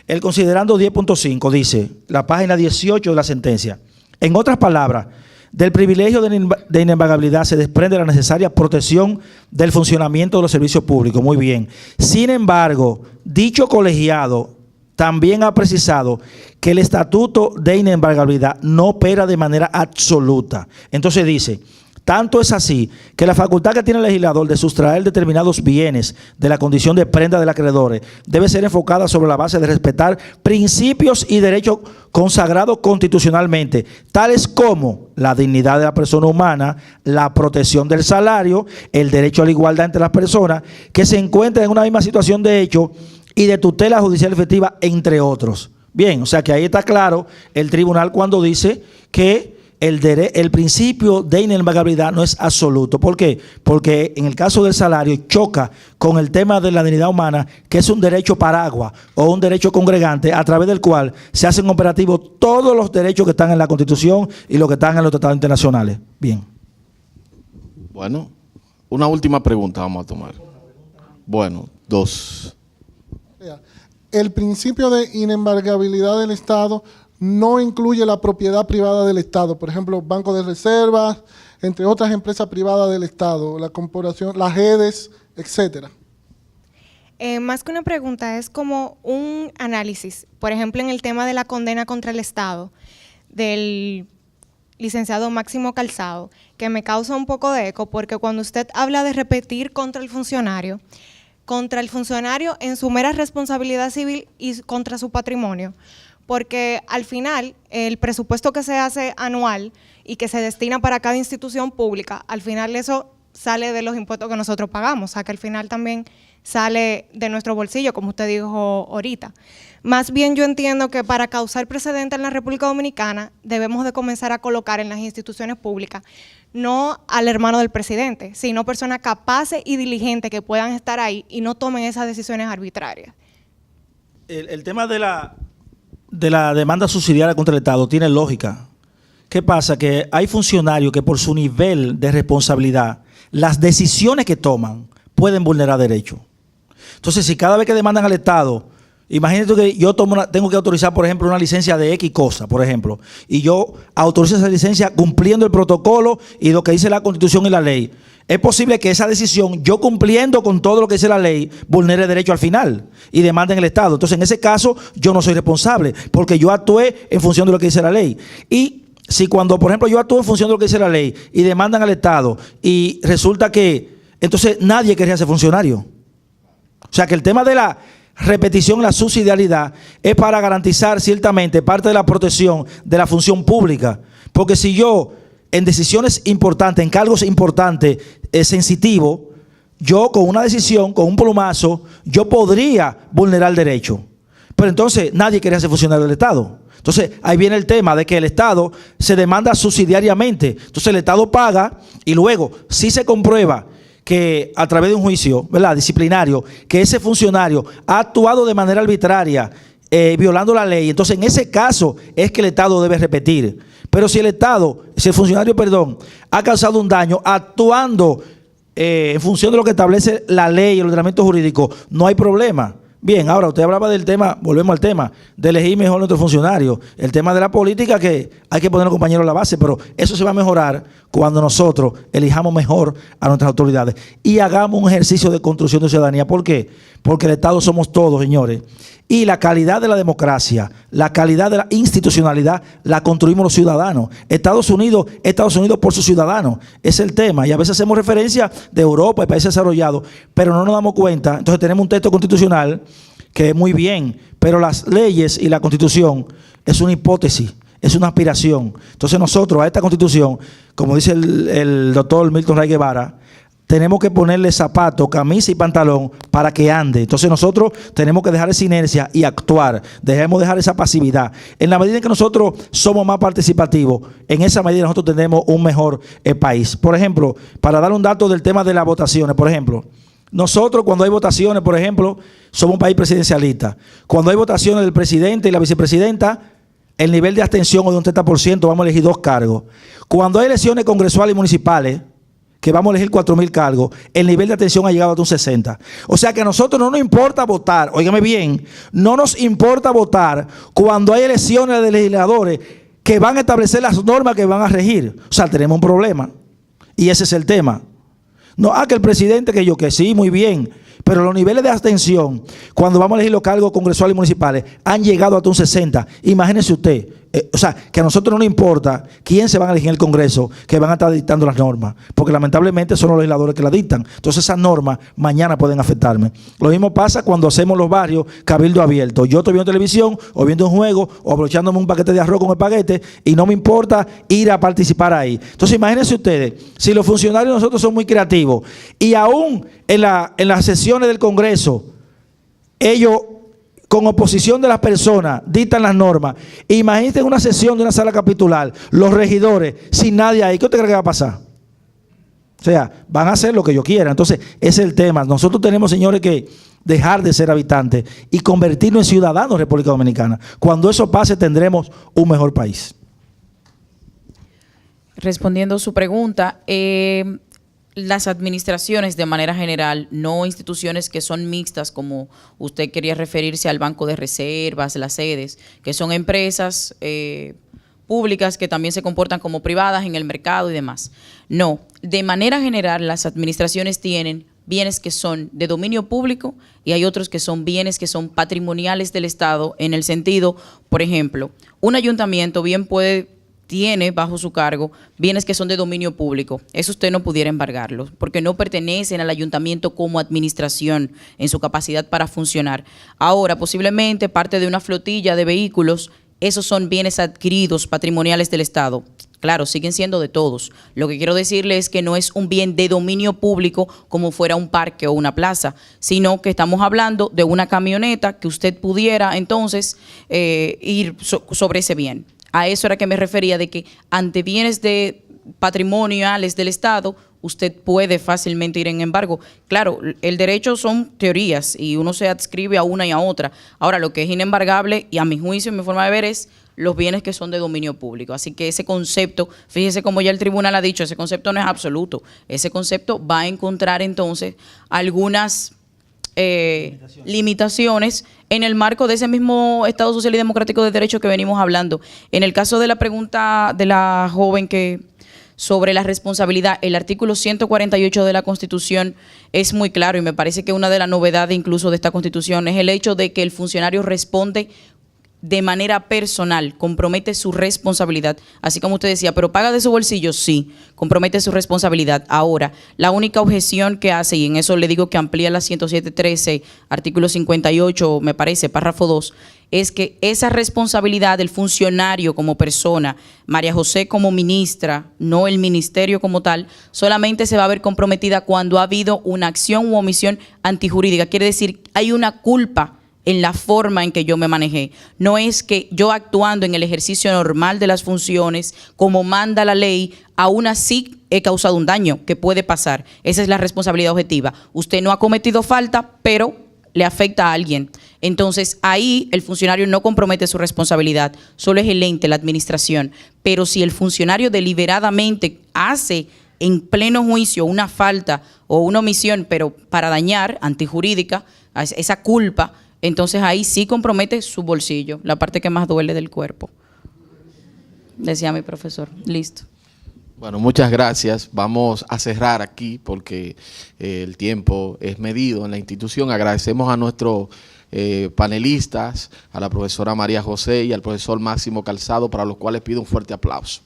El considerando 10.5 dice, la página 18 de la sentencia, en otras palabras, Del privilegio de inembargabilidad se desprende la necesaria protección del funcionamiento de los servicios públicos. Muy bien. Sin embargo, dicho colegiado también ha precisado que el estatuto de inembargabilidad no opera de manera absoluta. Entonces dice, tanto es así que la facultad que tiene el legislador de sustraer determinados bienes de la condición de prenda del acreedor debe ser enfocada sobre la base de respetar principios y derechos consagrados constitucionalmente, tales como la dignidad de la persona humana, la protección del salario, el derecho a la igualdad entre las personas que se encuentran en una misma situación de hecho y de tutela judicial efectiva, entre otros. Bien, o sea que ahí está claro el tribunal cuando dice que el principio de inembargabilidad no es absoluto. ¿Por qué? Porque en el caso del salario choca con el tema de la dignidad humana, que es un derecho paraguas o un derecho congregante a través del cual se hacen operativos todos los derechos que están en la Constitución y los que están en los tratados internacionales. Bien. Bueno, una última pregunta vamos a tomar. Bueno, 2. El principio de inembargabilidad del Estado no incluye la propiedad privada del Estado, por ejemplo, Banco de Reservas, entre otras empresas privadas del Estado, la corporación, las GEDES, etcétera. Más que una pregunta, es como un análisis. Por ejemplo, en el tema de la condena contra el Estado, del licenciado Máximo Calzado, que me causa un poco de eco, porque cuando usted habla de repetir contra el funcionario en su mera responsabilidad civil y contra su patrimonio, porque al final el presupuesto que se hace anual y que se destina para cada institución pública, al final eso sale de los impuestos que nosotros pagamos, o sea que al final también sale de nuestro bolsillo, como usted dijo ahorita. Más bien yo entiendo que para causar precedente en la República Dominicana debemos de comenzar a colocar en las instituciones públicas no al hermano del presidente, sino personas capaces y diligentes que puedan estar ahí y no tomen esas decisiones arbitrarias. El tema de la demanda subsidiaria contra el Estado tiene lógica. ¿Qué pasa? Que hay funcionarios que por su nivel de responsabilidad, las decisiones que toman pueden vulnerar derechos. Entonces, si cada vez que demandan al Estado, imagínate que yo tengo que autorizar, por ejemplo, una licencia de X cosa, por ejemplo, y yo autorizo esa licencia cumpliendo el protocolo y lo que dice la Constitución y la ley. Es posible que esa decisión, yo cumpliendo con todo lo que dice la ley, vulnere derecho al final y demanden el Estado. Entonces, en ese caso, yo no soy responsable porque yo actué en función de lo que dice la ley. Y si cuando, por ejemplo, yo actúo en función de lo que dice la ley y demandan al Estado y resulta que, entonces nadie quería ser funcionario. O sea que el tema de la repetición, la subsidiariedad, es para garantizar ciertamente parte de la protección de la función pública. Porque si yo, en decisiones importantes, en cargos importantes, sensitivos, yo con una decisión, con un plumazo, yo podría vulnerar el derecho. Pero entonces nadie quería ser funcionario del Estado. Entonces ahí viene el tema de que el Estado se demanda subsidiariamente. Entonces el Estado paga y luego, si se comprueba que a través de un juicio, ¿verdad?, disciplinario, que ese funcionario ha actuado de manera arbitraria, violando la ley, entonces en ese caso es que el Estado debe repetir. Pero si el funcionario, ha causado un daño actuando en función de lo que establece la ley y el ordenamiento jurídico, no hay problema. Bien, ahora usted hablaba del tema, volvemos al tema, de elegir mejor a nuestros funcionarios. El tema de la política, que hay que poner a los compañeros a la base, pero eso se va a mejorar cuando nosotros elijamos mejor a nuestras autoridades y hagamos un ejercicio de construcción de ciudadanía. ¿Por qué? Porque el Estado somos todos, señores. Y la calidad de la democracia, la calidad de la institucionalidad, la construimos los ciudadanos. Estados Unidos por sus ciudadanos. Ese es el tema. Y a veces hacemos referencia de Europa y países desarrollados, pero no nos damos cuenta. Entonces tenemos un texto constitucional que es muy bien, pero las leyes y la Constitución es una hipótesis, es una aspiración. Entonces nosotros a esta Constitución, como dice el doctor Milton Ray Guevara, tenemos que ponerle zapato, camisa y pantalón para que ande. Entonces nosotros tenemos que dejar esa inercia y actuar. Dejemos dejar esa pasividad. En la medida en que nosotros somos más participativos, en esa medida nosotros tendremos un mejor país. Por ejemplo, para dar un dato del tema de las votaciones, por ejemplo, nosotros cuando hay votaciones, por ejemplo, somos un país presidencialista. Cuando hay votaciones del presidente y la vicepresidenta, el nivel de abstención es de un 30%, vamos a elegir 2 cargos. Cuando hay elecciones congresuales y municipales, que vamos a elegir 4,000 cargos, el nivel de atención ha llegado a un 60%. O sea que a nosotros no nos importa votar, óigame bien, no nos importa votar cuando hay elecciones de legisladores que van a establecer las normas que van a regir. O sea, tenemos un problema. Y ese es el tema. No, que el presidente, que sí, muy bien. Pero los niveles de abstención, cuando vamos a elegir los cargos congresuales y municipales, han llegado hasta un 60. Imagínense usted, o sea, que a nosotros no nos importa quién se van a elegir en el Congreso, que van a estar dictando las normas, porque lamentablemente son los legisladores que las dictan. Entonces esas normas mañana pueden afectarme. Lo mismo pasa cuando hacemos los barrios cabildo abierto. Yo estoy viendo televisión, o viendo un juego, o aprovechándome un paquete de arroz con espaguete, y no me importa ir a participar ahí. Entonces imagínense ustedes, si los funcionarios nosotros son muy creativos, y aún en las sesiones del Congreso, ellos, con oposición de las personas, dictan las normas. Imagínense una sesión de una sala capitular, los regidores, sin nadie ahí, ¿qué usted cree que va a pasar? O sea, van a hacer lo que ellos quieran. Entonces, ese es el tema. Nosotros tenemos, señores, que dejar de ser habitantes y convertirnos en ciudadanos de República Dominicana. Cuando eso pase, tendremos un mejor país. Respondiendo su pregunta, las administraciones de manera general, no instituciones que son mixtas, como usted quería referirse al Banco de Reservas, las sedes, que son empresas públicas que también se comportan como privadas en el mercado y demás. No, de manera general las administraciones tienen bienes que son de dominio público y hay otros que son bienes que son patrimoniales del Estado, en el sentido, por ejemplo, un ayuntamiento bien tiene bajo su cargo bienes que son de dominio público. Eso usted no pudiera embargarlos, porque no pertenecen al ayuntamiento como administración en su capacidad para funcionar. Ahora, posiblemente parte de una flotilla de vehículos, esos son bienes adquiridos patrimoniales del Estado. Claro, siguen siendo de todos. Lo que quiero decirle es que no es un bien de dominio público como fuera un parque o una plaza, sino que estamos hablando de una camioneta que usted pudiera entonces ir sobre ese bien. A eso era que me refería, de que ante bienes patrimoniales del Estado, usted puede fácilmente ir en embargo. Claro, el derecho son teorías y uno se adscribe a una y a otra. Ahora, lo que es inembargable, y a mi juicio y mi forma de ver, es los bienes que son de dominio público. Así que ese concepto, fíjese como ya el tribunal ha dicho, ese concepto no es absoluto. Ese concepto va a encontrar entonces algunas limitaciones en el marco de ese mismo Estado Social y Democrático de Derecho que venimos hablando. En el caso de la pregunta de la joven sobre la responsabilidad, el artículo 148 de la Constitución es muy claro, y me parece que una de las novedades incluso de esta Constitución es el hecho de que el funcionario responde de manera personal, compromete su responsabilidad, así como usted decía, pero paga de su bolsillo, sí, compromete su responsabilidad. Ahora, la única objeción que hace, y en eso le digo que amplía la 107.13, artículo 58, me parece, párrafo 2, es que esa responsabilidad del funcionario como persona, María José como ministra, no el ministerio como tal, solamente se va a ver comprometida cuando ha habido una acción u omisión antijurídica. Quiere decir, hay una culpa en la forma en que yo me manejé. No es que yo, actuando en el ejercicio normal de las funciones, como manda la ley, aún así he causado un daño que puede pasar. Esa es la responsabilidad objetiva. Usted no ha cometido falta, pero le afecta a alguien. Entonces, ahí el funcionario no compromete su responsabilidad, solo es el ente, la administración. Pero si el funcionario deliberadamente hace en pleno juicio una falta o una omisión, pero para dañar, antijurídica, esa culpa, entonces ahí sí compromete su bolsillo, la parte que más duele del cuerpo. Decía mi profesor. Listo. Bueno, muchas gracias. Vamos a cerrar aquí porque el tiempo es medido en la institución. Agradecemos a nuestros panelistas, a la profesora María José y al profesor Máximo Calzado, para los cuales pido un fuerte aplauso.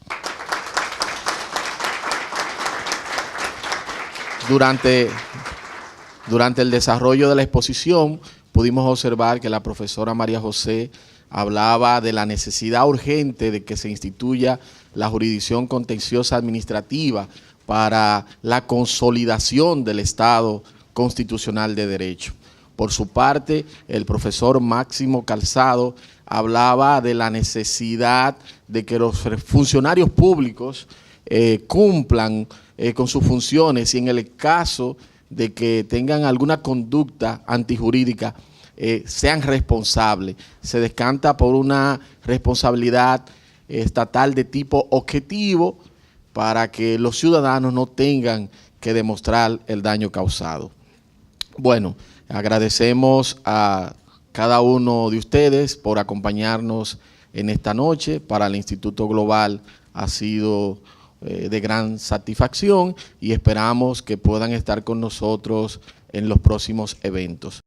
Durante el desarrollo de la exposición, pudimos observar que la profesora María José hablaba de la necesidad urgente de que se instituya la jurisdicción contenciosa administrativa para la consolidación del Estado constitucional de derecho. Por su parte, el profesor Máximo Calzado hablaba de la necesidad de que los funcionarios públicos cumplan con sus funciones y en el caso de que tengan alguna conducta antijurídica, sean responsables. Se descanta por una responsabilidad estatal de tipo objetivo para que los ciudadanos no tengan que demostrar el daño causado. Bueno, agradecemos a cada uno de ustedes por acompañarnos en esta noche. Para el Instituto Global ha sido de gran satisfacción y esperamos que puedan estar con nosotros en los próximos eventos.